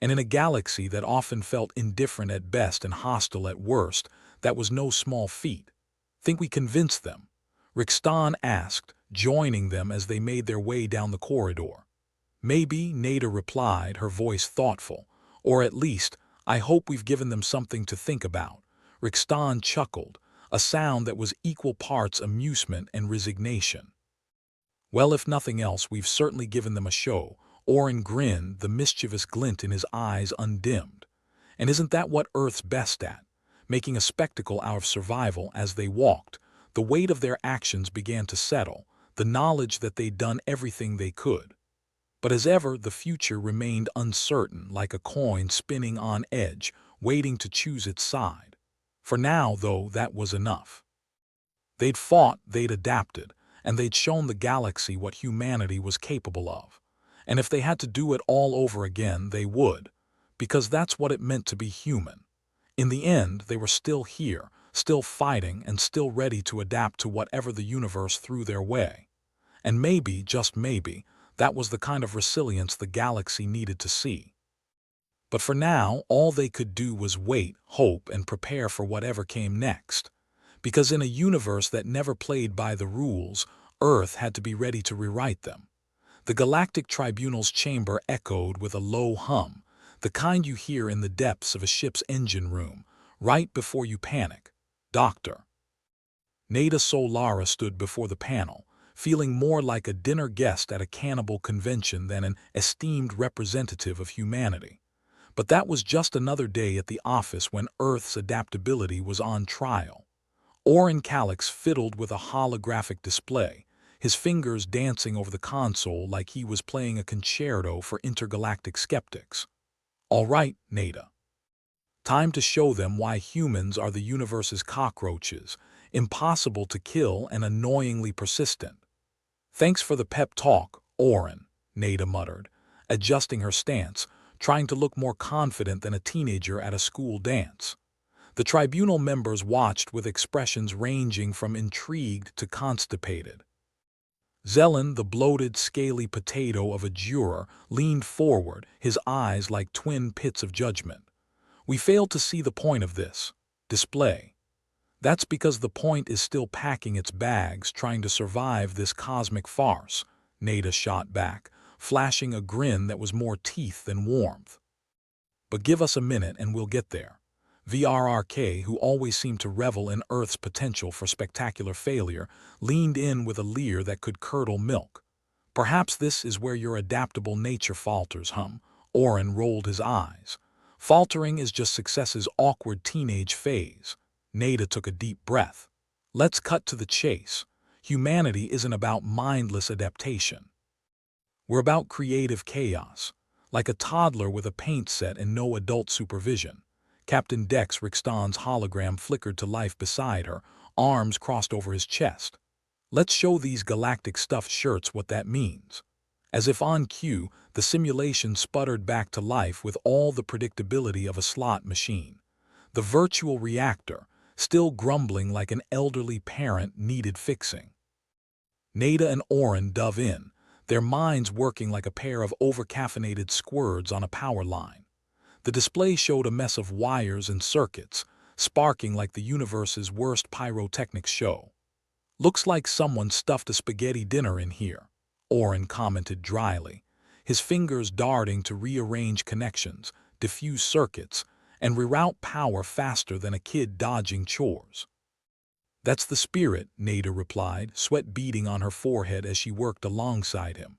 And in a galaxy that often felt indifferent at best and hostile at worst, that was no small feat. Think we convinced them? Rixton asked, joining them as they made their way down the corridor. Maybe, Nada replied, her voice thoughtful. Or at least, I hope we've given them something to think about. Rixton chuckled, a sound that was equal parts amusement and resignation. Well, if nothing else, we've certainly given them a show. Orin grinned, the mischievous glint in his eyes undimmed. And isn't that what Earth's best at? Making a spectacle out of survival. As they walked, the weight of their actions began to settle, the knowledge that they'd done everything they could. But as ever, the future remained uncertain, like a coin spinning on edge, waiting to choose its side. For now, though, that was enough. They'd fought, they'd adapted, and they'd shown the galaxy what humanity was capable of. And if they had to do it all over again, they would, because that's what it meant to be human. In the end, they were still here, still fighting, and still ready to adapt to whatever the universe threw their way. And maybe, just maybe, that was the kind of resilience the galaxy needed to see. But for now, all they could do was wait, hope, and prepare for whatever came next. Because in a universe that never played by the rules, Earth had to be ready to rewrite them. The Galactic Tribunal's chamber echoed with a low hum, the kind you hear in the depths of a ship's engine room, right before you panic. Doctor. Nada Solara stood before the panel, feeling more like a dinner guest at a cannibal convention than an esteemed representative of humanity. But that was just another day at the office when Earth's adaptability was on trial. Orin Calix fiddled with a holographic display, his fingers dancing over the console like he was playing a concerto for intergalactic skeptics. All right, Nada. Time to show them why humans are the universe's cockroaches, impossible to kill and annoyingly persistent. Thanks for the pep talk, Orin, Nada muttered, adjusting her stance, trying to look more confident than a teenager at a school dance. The tribunal members watched with expressions ranging from intrigued to constipated. Zelen, the bloated, scaly potato of a juror, leaned forward, his eyes like twin pits of judgment. We failed to see the point of this display. That's because the point is still packing its bags, trying to survive this cosmic farce, Nada shot back, flashing a grin that was more teeth than warmth. But give us a minute and we'll get there. VRRK, who always seemed to revel in Earth's potential for spectacular failure, leaned in with a leer that could curdle milk. Perhaps this is where your adaptable nature falters, Orin rolled his eyes. Faltering is just success's awkward teenage phase. Nada took a deep breath. Let's cut to the chase. Humanity isn't about mindless adaptation. We're about creative chaos, like a toddler with a paint set and no adult supervision. Captain Dex Rixton's hologram flickered to life beside her, arms crossed over his chest. Let's show these galactic stuffed shirts what that means. As if on cue, the simulation sputtered back to life with all the predictability of a slot machine. The virtual reactor, still grumbling like an elderly parent, needed fixing. Nada and Orin dove in, their minds working like a pair of overcaffeinated squirts on a power line. The display showed a mess of wires and circuits, sparking like the universe's worst pyrotechnics show. Looks like someone stuffed a spaghetti dinner in here, Orin commented dryly, his fingers darting to rearrange connections, diffuse circuits, and reroute power faster than a kid dodging chores. That's the spirit, Nada replied, sweat beading on her forehead as she worked alongside him.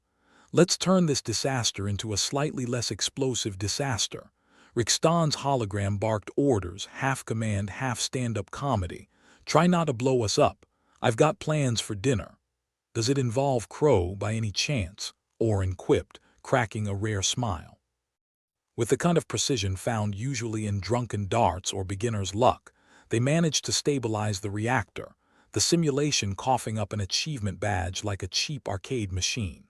Let's turn this disaster into a slightly less explosive disaster. Rixton's hologram barked orders, half command, half stand-up comedy. Try not to blow us up. I've got plans for dinner. Does it involve crow by any chance? Orin quipped, cracking a rare smile. With the kind of precision found usually in drunken darts or beginner's luck, they managed to stabilize the reactor, the simulation coughing up an achievement badge like a cheap arcade machine.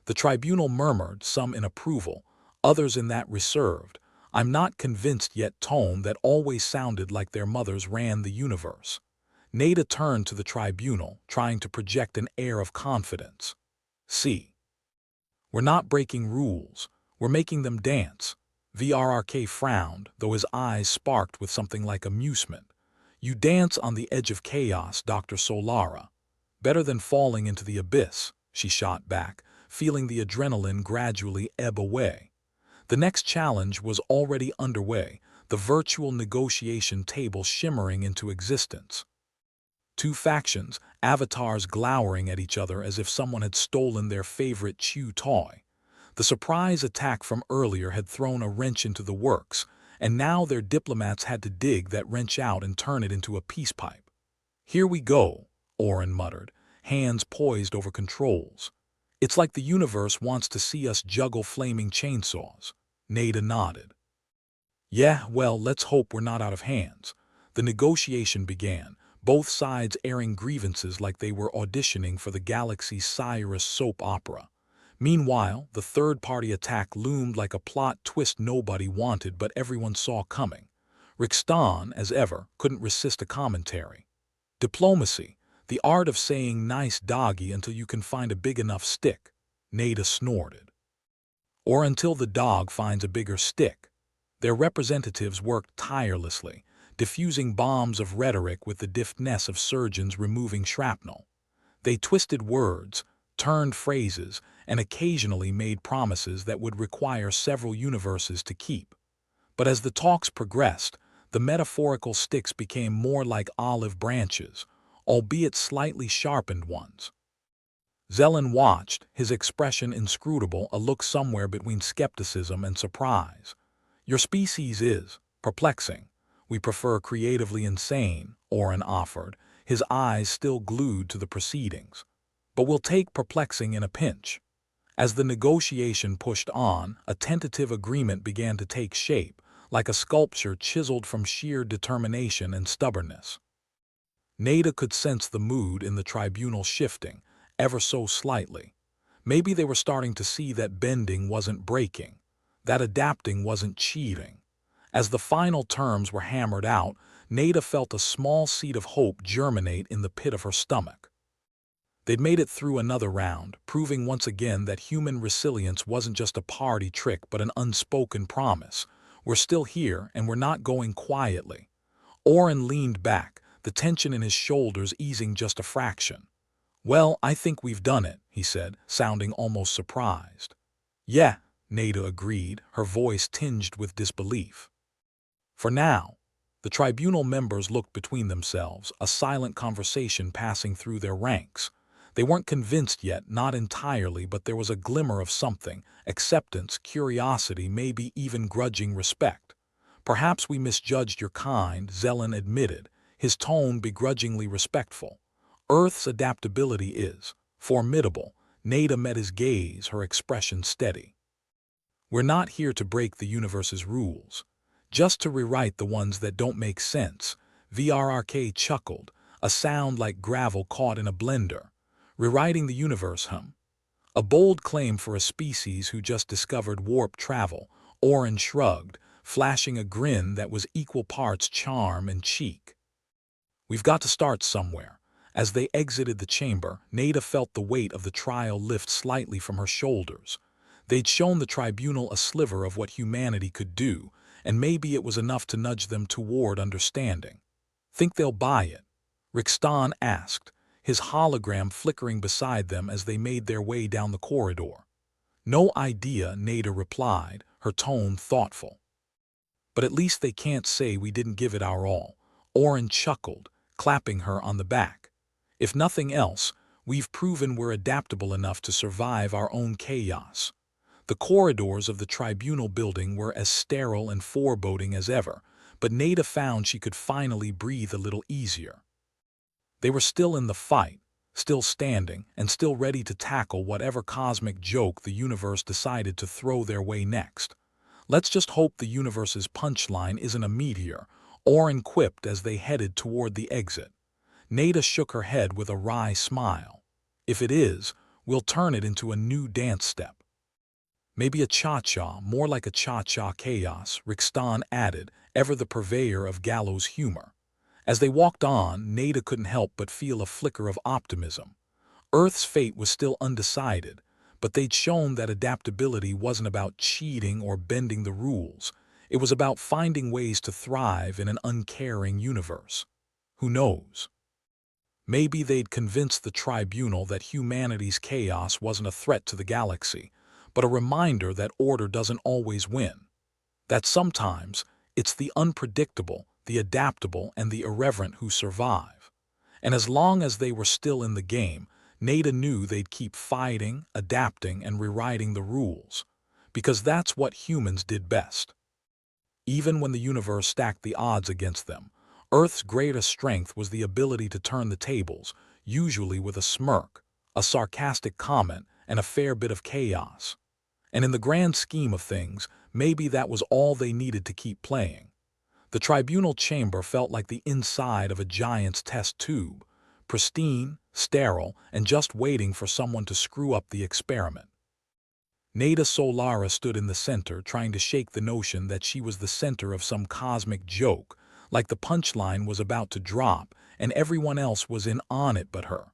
The tribunal murmured, some in approval, others in that reserved, I'm not convinced yet tone that always sounded like their mothers ran the universe. Nada turned to the tribunal, trying to project an air of confidence. See. We're not breaking rules, we're making them dance. VRRK frowned, though his eyes sparked with something like amusement. You dance on the edge of chaos, Dr. Solara. Better than falling into the abyss, she shot back, feeling the adrenaline gradually ebb away. The next challenge was already underway, the virtual negotiation table shimmering into existence. Two factions, avatars glowering at each other as if someone had stolen their favorite chew toy. The surprise attack from earlier had thrown a wrench into the works, and now their diplomats had to dig that wrench out and turn it into a peace pipe. Here we go, Orin muttered, hands poised over controls. It's like the universe wants to see us juggle flaming chainsaws. Nada nodded. Yeah, well, let's hope we're not out of hands. The negotiation began, both sides airing grievances like they were auditioning for the galaxy's Cyrus soap opera. Meanwhile, the third-party attack loomed like a plot twist nobody wanted but everyone saw coming. Rixton, as ever, couldn't resist a commentary. Diplomacy, the art of saying nice doggy until you can find a big enough stick, Nada snorted. Or until the dog finds a bigger stick. Their representatives worked tirelessly, diffusing bombs of rhetoric with the deftness of surgeons removing shrapnel. They twisted words, turned phrases, and occasionally made promises that would require several universes to keep. But as the talks progressed, the metaphorical sticks became more like olive branches, albeit slightly sharpened ones. Zelen watched, his expression inscrutable, a look somewhere between skepticism and surprise. Your species is perplexing. We prefer creatively insane, Orin offered, his eyes still glued to the proceedings. But we'll take perplexing in a pinch. As the negotiation pushed on, a tentative agreement began to take shape, like a sculpture chiseled from sheer determination and stubbornness. Nada could sense the mood in the tribunal shifting, ever so slightly. Maybe they were starting to see that bending wasn't breaking, that adapting wasn't cheating. As the final terms were hammered out, Nada felt a small seed of hope germinate in the pit of her stomach. They'd made it through another round, proving once again that human resilience wasn't just a party trick but an unspoken promise. We're still here, and we're not going quietly. Orin leaned back, the tension in his shoulders easing just a fraction. Well, I think we've done it, he said, sounding almost surprised. Yeah, Nada agreed, her voice tinged with disbelief. For now. The tribunal members looked between themselves, a silent conversation passing through their ranks. They weren't convinced yet, not entirely, but there was a glimmer of something, acceptance, curiosity, maybe even grudging respect. Perhaps we misjudged your kind, Zelen admitted, his tone begrudgingly respectful. Earth's adaptability is formidable. Nada met his gaze, her expression steady. We're not here to break the universe's rules, just to rewrite the ones that don't make sense. VRRK chuckled, a sound like gravel caught in a blender. Rewriting the universe, A bold claim for a species who just discovered warp travel, Orin shrugged, flashing a grin that was equal parts charm and cheek. We've got to start somewhere. As they exited the chamber, Nada felt the weight of the trial lift slightly from her shoulders. They'd shown the tribunal a sliver of what humanity could do, and maybe it was enough to nudge them toward understanding. Think they'll buy it? Rixton asked, his hologram flickering beside them as they made their way down the corridor. No idea, Nada replied, her tone thoughtful. But at least they can't say we didn't give it our all. Orin chuckled, clapping her on the back. If nothing else, we've proven we're adaptable enough to survive our own chaos. The corridors of the tribunal building were as sterile and foreboding as ever, but Nada found she could finally breathe a little easier. They were still in the fight, still standing, and still ready to tackle whatever cosmic joke the universe decided to throw their way next. Let's just hope the universe's punchline isn't a meteor, Orin quipped as they headed toward the exit. Nada shook her head with a wry smile. If it is, we'll turn it into a new dance step. Maybe a cha-cha, more like a cha-cha chaos, Rixton added, ever the purveyor of gallows humor. As they walked on, Nada couldn't help but feel a flicker of optimism. Earth's fate was still undecided, but they'd shown that adaptability wasn't about cheating or bending the rules. It was about finding ways to thrive in an uncaring universe. Who knows? Maybe they'd convinced the tribunal that humanity's chaos wasn't a threat to the galaxy, but a reminder that order doesn't always win. That sometimes it's the unpredictable, the adaptable, and the irreverent who survive. And as long as they were still in the game, Nada knew they'd keep fighting, adapting, and rewriting the rules, because that's what humans did best. Even when the universe stacked the odds against them, Earth's greatest strength was the ability to turn the tables, usually with a smirk, a sarcastic comment, and a fair bit of chaos. And in the grand scheme of things, maybe that was all they needed to keep playing. The tribunal chamber felt like the inside of a giant's test tube, pristine, sterile, and just waiting for someone to screw up the experiment. Nada Solara stood in the center, trying to shake the notion that she was the center of some cosmic joke, like the punchline was about to drop and everyone else was in on it but her.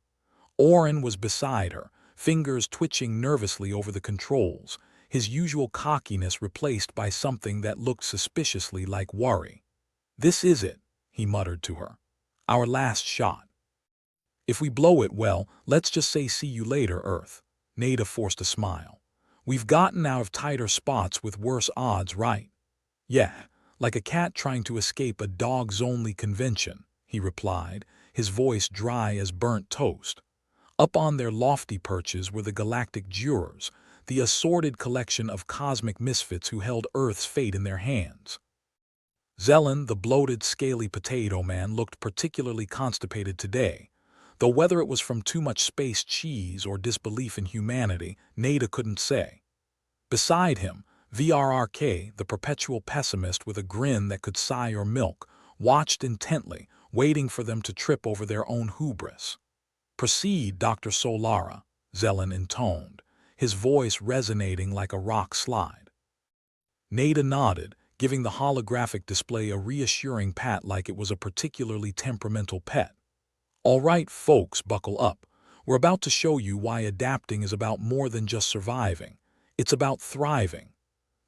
Oren was beside her, fingers twitching nervously over the controls, his usual cockiness replaced by something that looked suspiciously like worry. "This is it," he muttered to her. "Our last shot. If we blow it, well, let's just say see you later, Earth." Nada forced a smile. "We've gotten out of tighter spots with worse odds, right?" "Yeah, like a cat trying to escape a dogs-only convention," he replied, his voice dry as burnt toast. Up on their lofty perches were the galactic jurors, the assorted collection of cosmic misfits who held Earth's fate in their hands. Zelen, the bloated, scaly potato man, looked particularly constipated today, though whether it was from too much space cheese or disbelief in humanity, Nada couldn't say. Beside him, VRRK, the perpetual pessimist with a grin that could sigh or milk, watched intently, waiting for them to trip over their own hubris. "Proceed, Dr. Solara," Zelen intoned, his voice resonating like a rock slide. Nada nodded, giving the holographic display a reassuring pat like it was a particularly temperamental pet. "All right, folks, buckle up. We're about to show you why adapting is about more than just surviving. It's about thriving."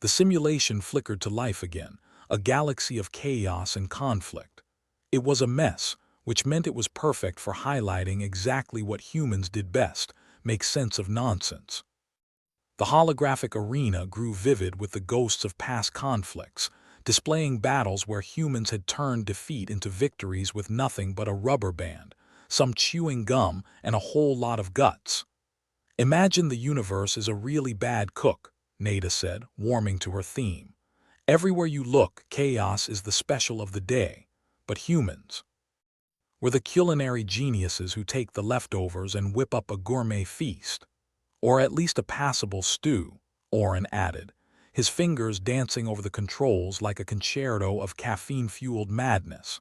The simulation flickered to life again, a galaxy of chaos and conflict. It was a mess, which meant it was perfect for highlighting exactly what humans did best, make sense of nonsense. The holographic arena grew vivid with the ghosts of past conflicts, displaying battles where humans had turned defeat into victories with nothing but a rubber band, some chewing gum, and a whole lot of guts. "Imagine the universe is a really bad cook," Nada said, warming to her theme. "Everywhere you look, chaos is the special of the day. But humans, we're the culinary geniuses who take the leftovers and whip up a gourmet feast. Or at least a passable stew," Oren added, his fingers dancing over the controls like a concerto of caffeine-fueled madness.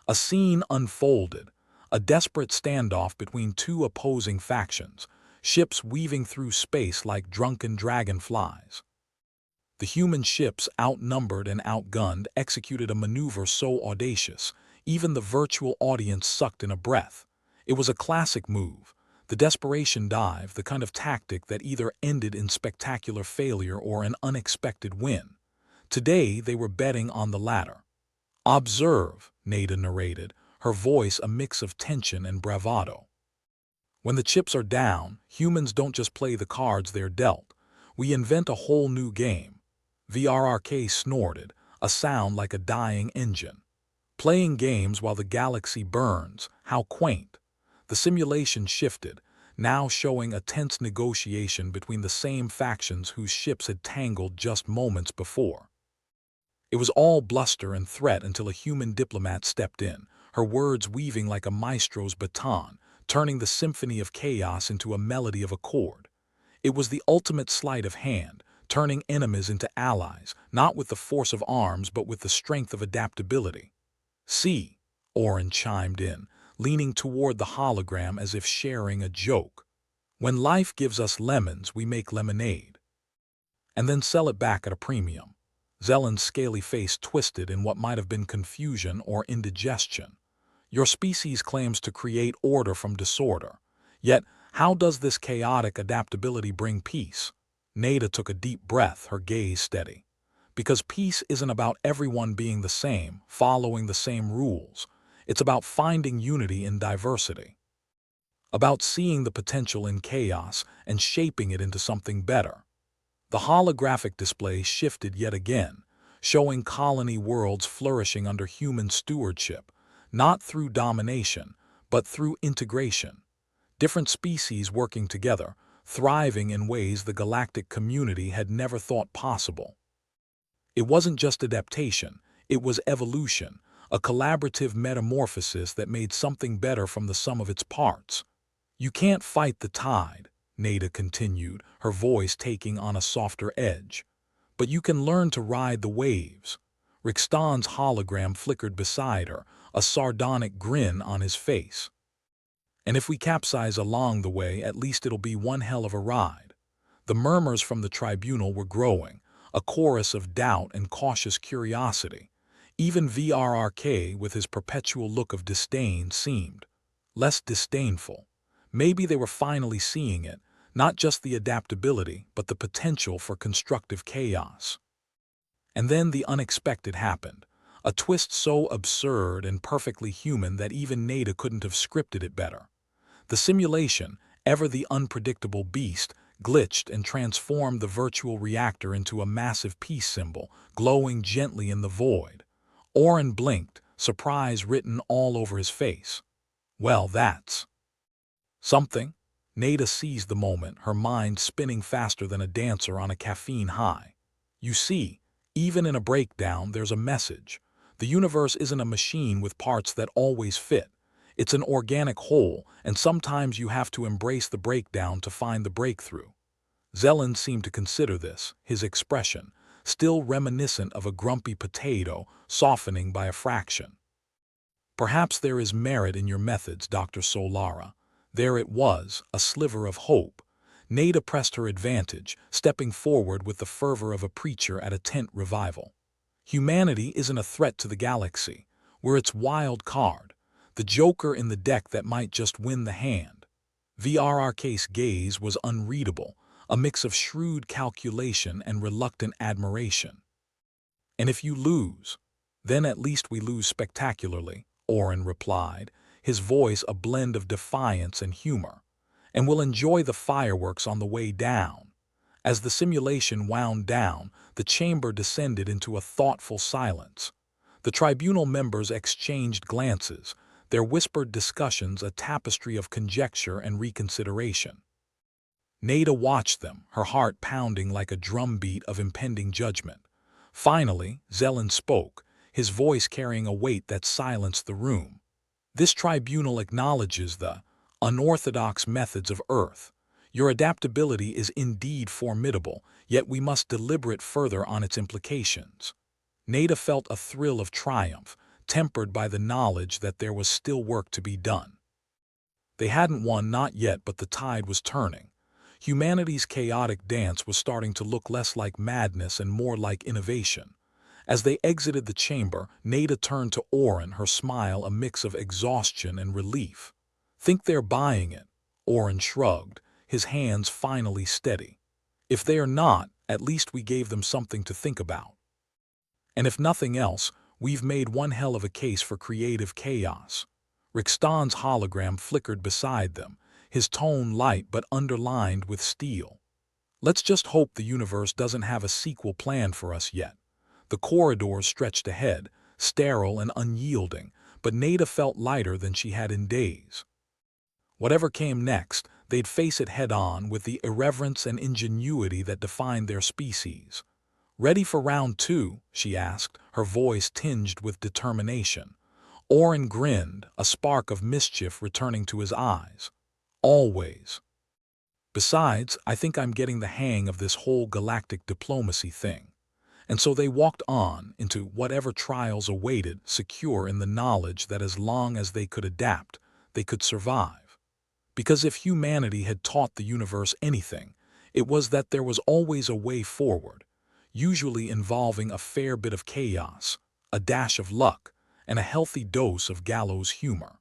A scene unfolded, a desperate standoff between two opposing factions, ships weaving through space like drunken dragonflies. The human ships, outnumbered and outgunned, executed a maneuver so audacious, even the virtual audience sucked in a breath. It was a classic move, the desperation dive, the kind of tactic that either ended in spectacular failure or an unexpected win. Today they were betting on the latter. "Observe," Nada narrated, her voice a mix of tension and bravado. "When the chips are down, humans don't just play the cards they're dealt. We invent a whole new game." VRRK snorted, a sound like a dying engine. "Playing games while the galaxy burns, how quaint." The simulation shifted, now showing a tense negotiation between the same factions whose ships had tangled just moments before. It was all bluster and threat until a human diplomat stepped in, her words weaving like a maestro's baton, turning the symphony of chaos into a melody of accord. It was the ultimate sleight of hand, turning enemies into allies, not with the force of arms but with the strength of adaptability. "See," Oren chimed in, leaning toward the hologram as if sharing a joke. "When life gives us lemons, we make lemonade. And then sell it back at a premium." Zelen's scaly face twisted in what might have been confusion or indigestion. "Your species claims to create order from disorder. Yet, How does this chaotic adaptability bring peace? Nada took a deep breath, her gaze steady. Because peace isn't about everyone being the same, following the same rules. It's about finding unity in diversity. About seeing the potential in chaos and shaping it into something better. The holographic display shifted yet again, showing colony worlds flourishing under human stewardship, not through domination, but through integration. Different species working together, thriving in ways the galactic community had never thought possible. It wasn't just adaptation, it was evolution, a collaborative metamorphosis that made something better from the sum of its parts. You can't fight the tide, Nada continued, her voice taking on a softer edge. But you can learn to ride the waves. Rixton's hologram flickered beside her, a sardonic grin on his face. And if we capsize along the way, at least it'll be one hell of a ride. The murmurs from the tribunal were growing, a chorus of doubt and cautious curiosity. Even VRRK, with his perpetual look of disdain, seemed less disdainful. Maybe they were finally seeing it, not just the adaptability, but the potential for constructive chaos. And then the unexpected happened, a twist so absurd and perfectly human that even Nada couldn't have scripted it better. The simulation, ever the unpredictable beast, glitched and transformed the virtual reactor into a massive peace symbol, glowing gently in the void. Orin blinked, surprise written all over his face. Well, that's something. Nada seized the moment, her mind spinning faster than a dancer on a caffeine high. You see, even in a breakdown, there's a message. The universe isn't a machine with parts that always fit. It's an organic whole, and sometimes you have to embrace the breakdown to find the breakthrough. Zelen seemed to consider this, his expression, still reminiscent of a grumpy potato, softening by a fraction. Perhaps there is merit in your methods, Dr. Solara. There it was, a sliver of hope. Nada pressed her advantage, stepping forward with the fervor of a preacher at a tent revival. Humanity isn't a threat to the galaxy. We're its wild card, the joker in the deck that might just win the hand. VRRK's gaze was unreadable, a mix of shrewd calculation and reluctant admiration. And if you lose, then at least we lose spectacularly, Orin replied, his voice a blend of defiance and humor. And we'll enjoy the fireworks on the way down. As the simulation wound down, the chamber descended into a thoughtful silence. The tribunal members exchanged glances, their whispered discussions a tapestry of conjecture and reconsideration. Nada watched them, her heart pounding like a drumbeat of impending judgment. Finally, Zelen spoke, his voice carrying a weight that silenced the room. This tribunal acknowledges the unorthodox methods of Earth. Your adaptability is indeed formidable, yet we must deliberate further on its implications. Nada felt a thrill of triumph, tempered by the knowledge that there was still work to be done. They hadn't won, not yet, but the tide was turning. Humanity's chaotic dance was starting to look less like madness and more like innovation. As they exited the chamber, Nada turned to Orin, her smile a mix of exhaustion and relief. Think they're buying it? Orin shrugged, his hands finally steady. If they are not, at least we gave them something to think about. And if nothing else, we've made one hell of a case for creative chaos. Rixton's hologram flickered beside them, his tone light but underlined with steel. Let's just hope the universe doesn't have a sequel planned for us yet. The corridors stretched ahead, sterile and unyielding, but Nada felt lighter than she had in days. Whatever came next, they'd face it head-on with the irreverence and ingenuity that defined their species. "Ready for round two?" she asked, her voice tinged with determination. Orin grinned, a spark of mischief returning to his eyes. "Always. Besides, I think I'm getting the hang of this whole galactic diplomacy thing." And so they walked on into whatever trials awaited, secure in the knowledge that as long as they could adapt, they could survive. Because if humanity had taught the universe anything, it was that there was always a way forward, usually involving a fair bit of chaos, a dash of luck, and a healthy dose of gallows humor.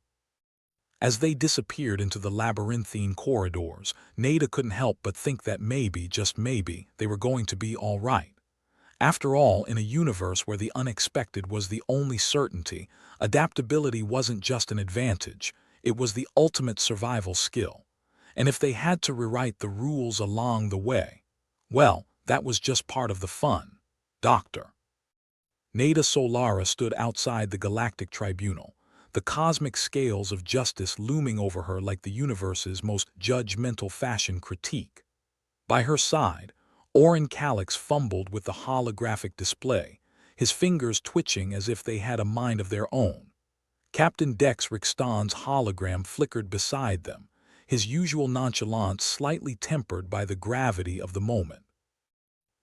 As they disappeared into the labyrinthine corridors, Nada couldn't help but think that maybe, just maybe, they were going to be all right. After all, in a universe where the unexpected was the only certainty, adaptability wasn't just an advantage, it was the ultimate survival skill. And if they had to rewrite the rules along the way, well, that was just part of the fun. Doctor. Nada Solara stood outside the Galactic Tribunal, the cosmic scales of justice looming over her like the universe's most judgmental fashion critique. By her side, Orin Calix fumbled with the holographic display, his fingers twitching as if they had a mind of their own. Captain Dex Rixton's hologram flickered beside them, his usual nonchalance slightly tempered by the gravity of the moment.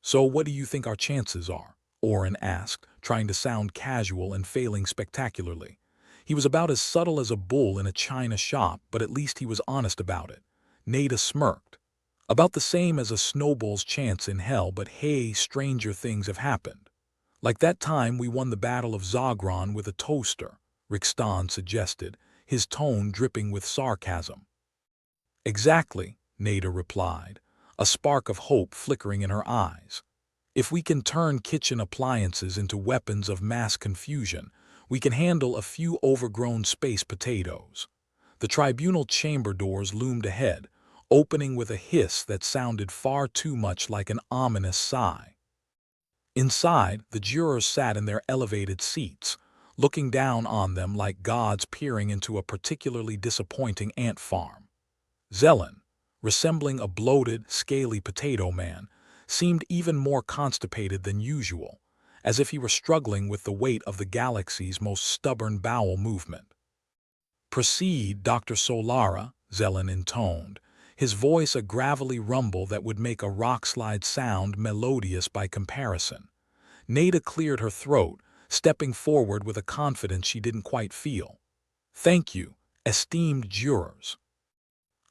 "So what do you think our chances are?" Orin asked, trying to sound casual and failing spectacularly. He was about as subtle as a bull in a china shop, but at least he was honest about it. Nada smirked. "About the same as a snowball's chance in hell, but hey, stranger things have happened. Like that time we won the Battle of Zogron with a toaster," Rixton suggested, his tone dripping with sarcasm. "Exactly," Nada replied, a spark of hope flickering in her eyes. "If we can turn kitchen appliances into weapons of mass confusion, we can handle a few overgrown space potatoes." The tribunal chamber doors loomed ahead, opening with a hiss that sounded far too much like an ominous sigh. Inside, the jurors sat in their elevated seats, looking down on them like gods peering into a particularly disappointing ant farm. Zelen, resembling a bloated, scaly potato man, seemed even more constipated than usual, as if he were struggling with the weight of the galaxy's most stubborn bowel movement. "Proceed, Dr. Solara," Zelen intoned, his voice a gravelly rumble that would make a rockslide sound melodious by comparison. Nada cleared her throat, stepping forward with a confidence she didn't quite feel. "Thank you, esteemed jurors.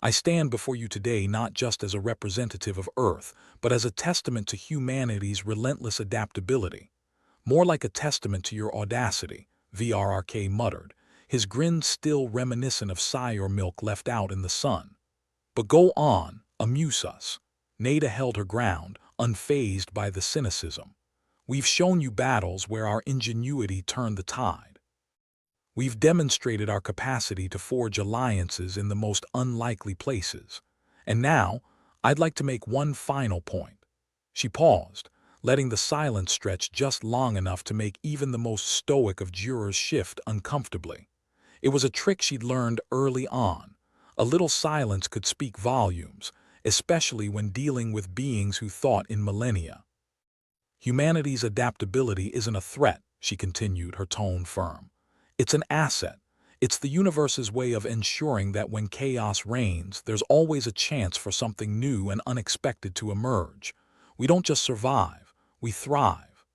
I stand before you today not just as a representative of Earth, but as a testament to humanity's relentless adaptability. More like a testament to your audacity," VRRK muttered, his grin still reminiscent of sour milk left out in the sun. "But go on, amuse us." Nada held her ground, unfazed by the cynicism. "We've shown you battles where our ingenuity turned the tide. We've demonstrated our capacity to forge alliances in the most unlikely places. And now, I'd like to make one final point." She paused, letting the silence stretch just long enough to make even the most stoic of jurors shift uncomfortably. It was a trick she'd learned early on. A little silence could speak volumes, especially when dealing with beings who thought in millennia. "Humanity's adaptability isn't a threat," she continued, her tone firm. "It's an asset. It's the universe's way of ensuring that when chaos reigns, there's always a chance for something new and unexpected to emerge. We don't just survive, we thrive."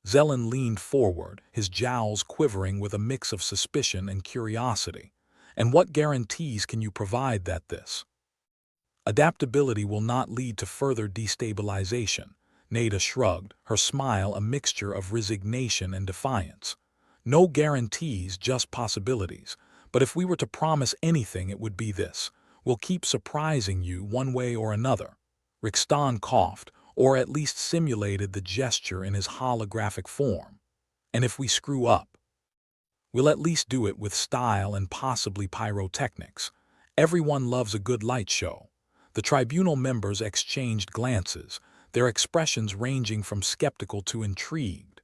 Zelen leaned forward, his jowls quivering with a mix of suspicion and curiosity. "And what guarantees can you provide that this adaptability will not lead to further destabilization?" Nada shrugged, her smile a mixture of resignation and defiance. "No guarantees, just possibilities. But if we were to promise anything, it would be this: we'll keep surprising you one way or another." Rixton coughed, or at least simulated the gesture in his holographic form. "And if we screw up, we'll at least do it with style and possibly pyrotechnics. Everyone loves a good light show." The tribunal members exchanged glances, their expressions ranging from skeptical to intrigued.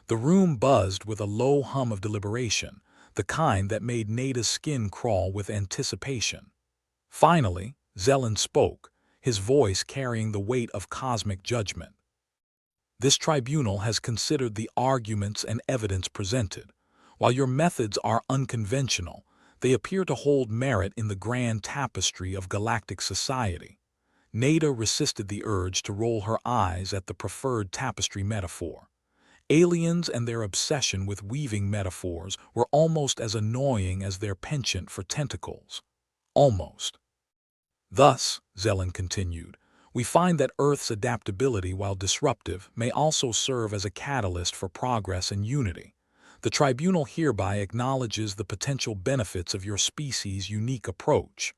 The room buzzed with a low hum of deliberation, the kind that made Nada's skin crawl with anticipation. Finally, Zelen spoke, his voice carrying the weight of cosmic judgment. "This tribunal has considered the arguments and evidence presented. While your methods are unconventional, they appear to hold merit in the grand tapestry of galactic society." Nada resisted the urge to roll her eyes at the preferred tapestry metaphor. Aliens and their obsession with weaving metaphors were almost as annoying as their penchant for tentacles. Almost. "Thus," Zelen continued, "we find that Earth's adaptability, while disruptive, may also serve as a catalyst for progress and unity. The tribunal hereby acknowledges the potential benefits of your species' unique approach.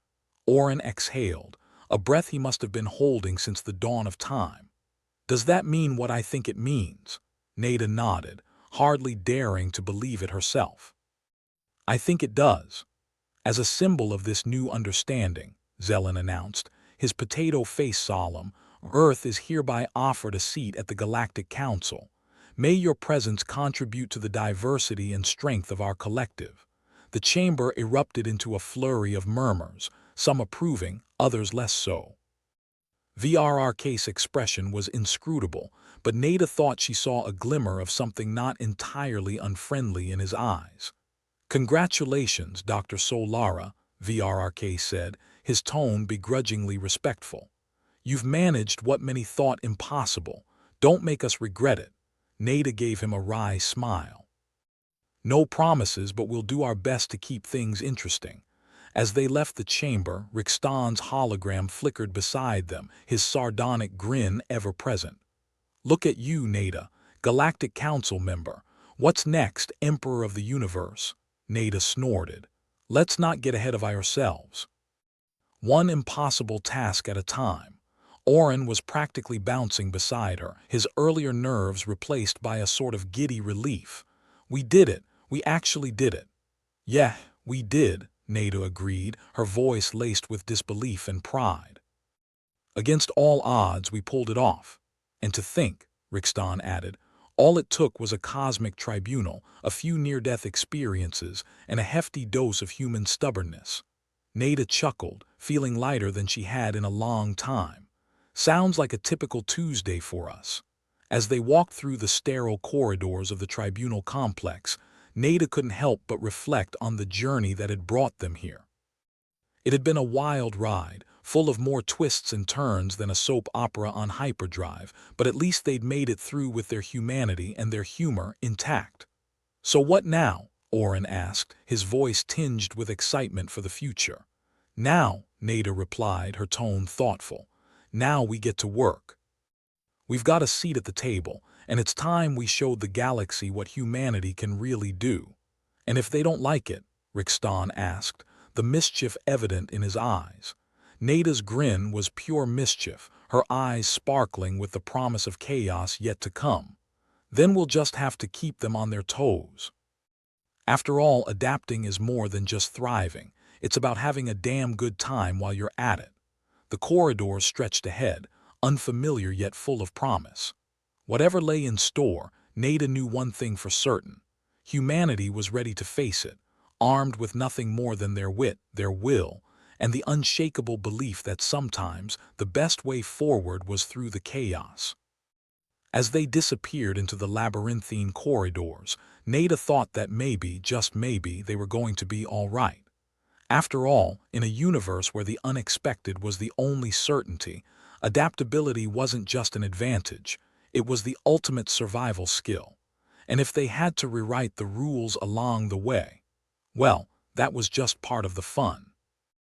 Orin exhaled, a breath he must have been holding since the dawn of time. Does that mean what I think it means? Nada nodded, hardly daring to believe it herself. I think it does. As a symbol of this new understanding, Zelen announced, his potato face solemn, Earth is hereby offered a seat at the Galactic Council. May your presence contribute to the diversity and strength of our collective. The chamber erupted into a flurry of murmurs, some approving, others less so. VRRK's expression was inscrutable, but Nada thought she saw a glimmer of something not entirely unfriendly in his eyes. Congratulations, Dr. Solara, VRRK said, his tone begrudgingly respectful. You've managed what many thought impossible. Don't make us regret it. Nada gave him a wry smile. No promises, but we'll do our best to keep things interesting. As they left the chamber, Rixton's hologram flickered beside them, his sardonic grin ever present. Look at you, Nada, Galactic Council member. What's next, Emperor of the Universe? Nada snorted. Let's not get ahead of ourselves. One impossible task at a time. Orin was practically bouncing beside her, his earlier nerves replaced by a sort of giddy relief. We did it. We actually did it. Yeah, we did, Nada agreed, her voice laced with disbelief and pride. Against all odds, we pulled it off. And to think, Rixton added, all it took was a cosmic tribunal, a few near-death experiences, and a hefty dose of human stubbornness. Nada chuckled, feeling lighter than she had in a long time. Sounds like a typical Tuesday for us. As they walked through the sterile corridors of the tribunal complex, Nada couldn't help but reflect on the journey that had brought them here. It had been a wild ride, full of more twists and turns than a soap opera on hyperdrive, but at least they'd made it through with their humanity and their humor intact. So what now? Orin asked, his voice tinged with excitement for the future. Now, Nada replied, her tone thoughtful. Now we get to work. We've got a seat at the table, and it's time we showed the galaxy what humanity can really do. And if they don't like it, Rixton asked, the mischief evident in his eyes. Nada's grin was pure mischief, her eyes sparkling with the promise of chaos yet to come. Then we'll just have to keep them on their toes. After all, adapting is more than just thriving. It's about having a damn good time while you're at it. The corridors stretched ahead, unfamiliar yet full of promise. Whatever lay in store, Nada knew one thing for certain. Humanity was ready to face it, armed with nothing more than their wit, their will, and the unshakable belief that sometimes the best way forward was through the chaos. As they disappeared into the labyrinthine corridors, Nada thought that maybe, just maybe, they were going to be all right. After all, in a universe where the unexpected was the only certainty, adaptability wasn't just an advantage, it was the ultimate survival skill. And if they had to rewrite the rules along the way, well, that was just part of the fun.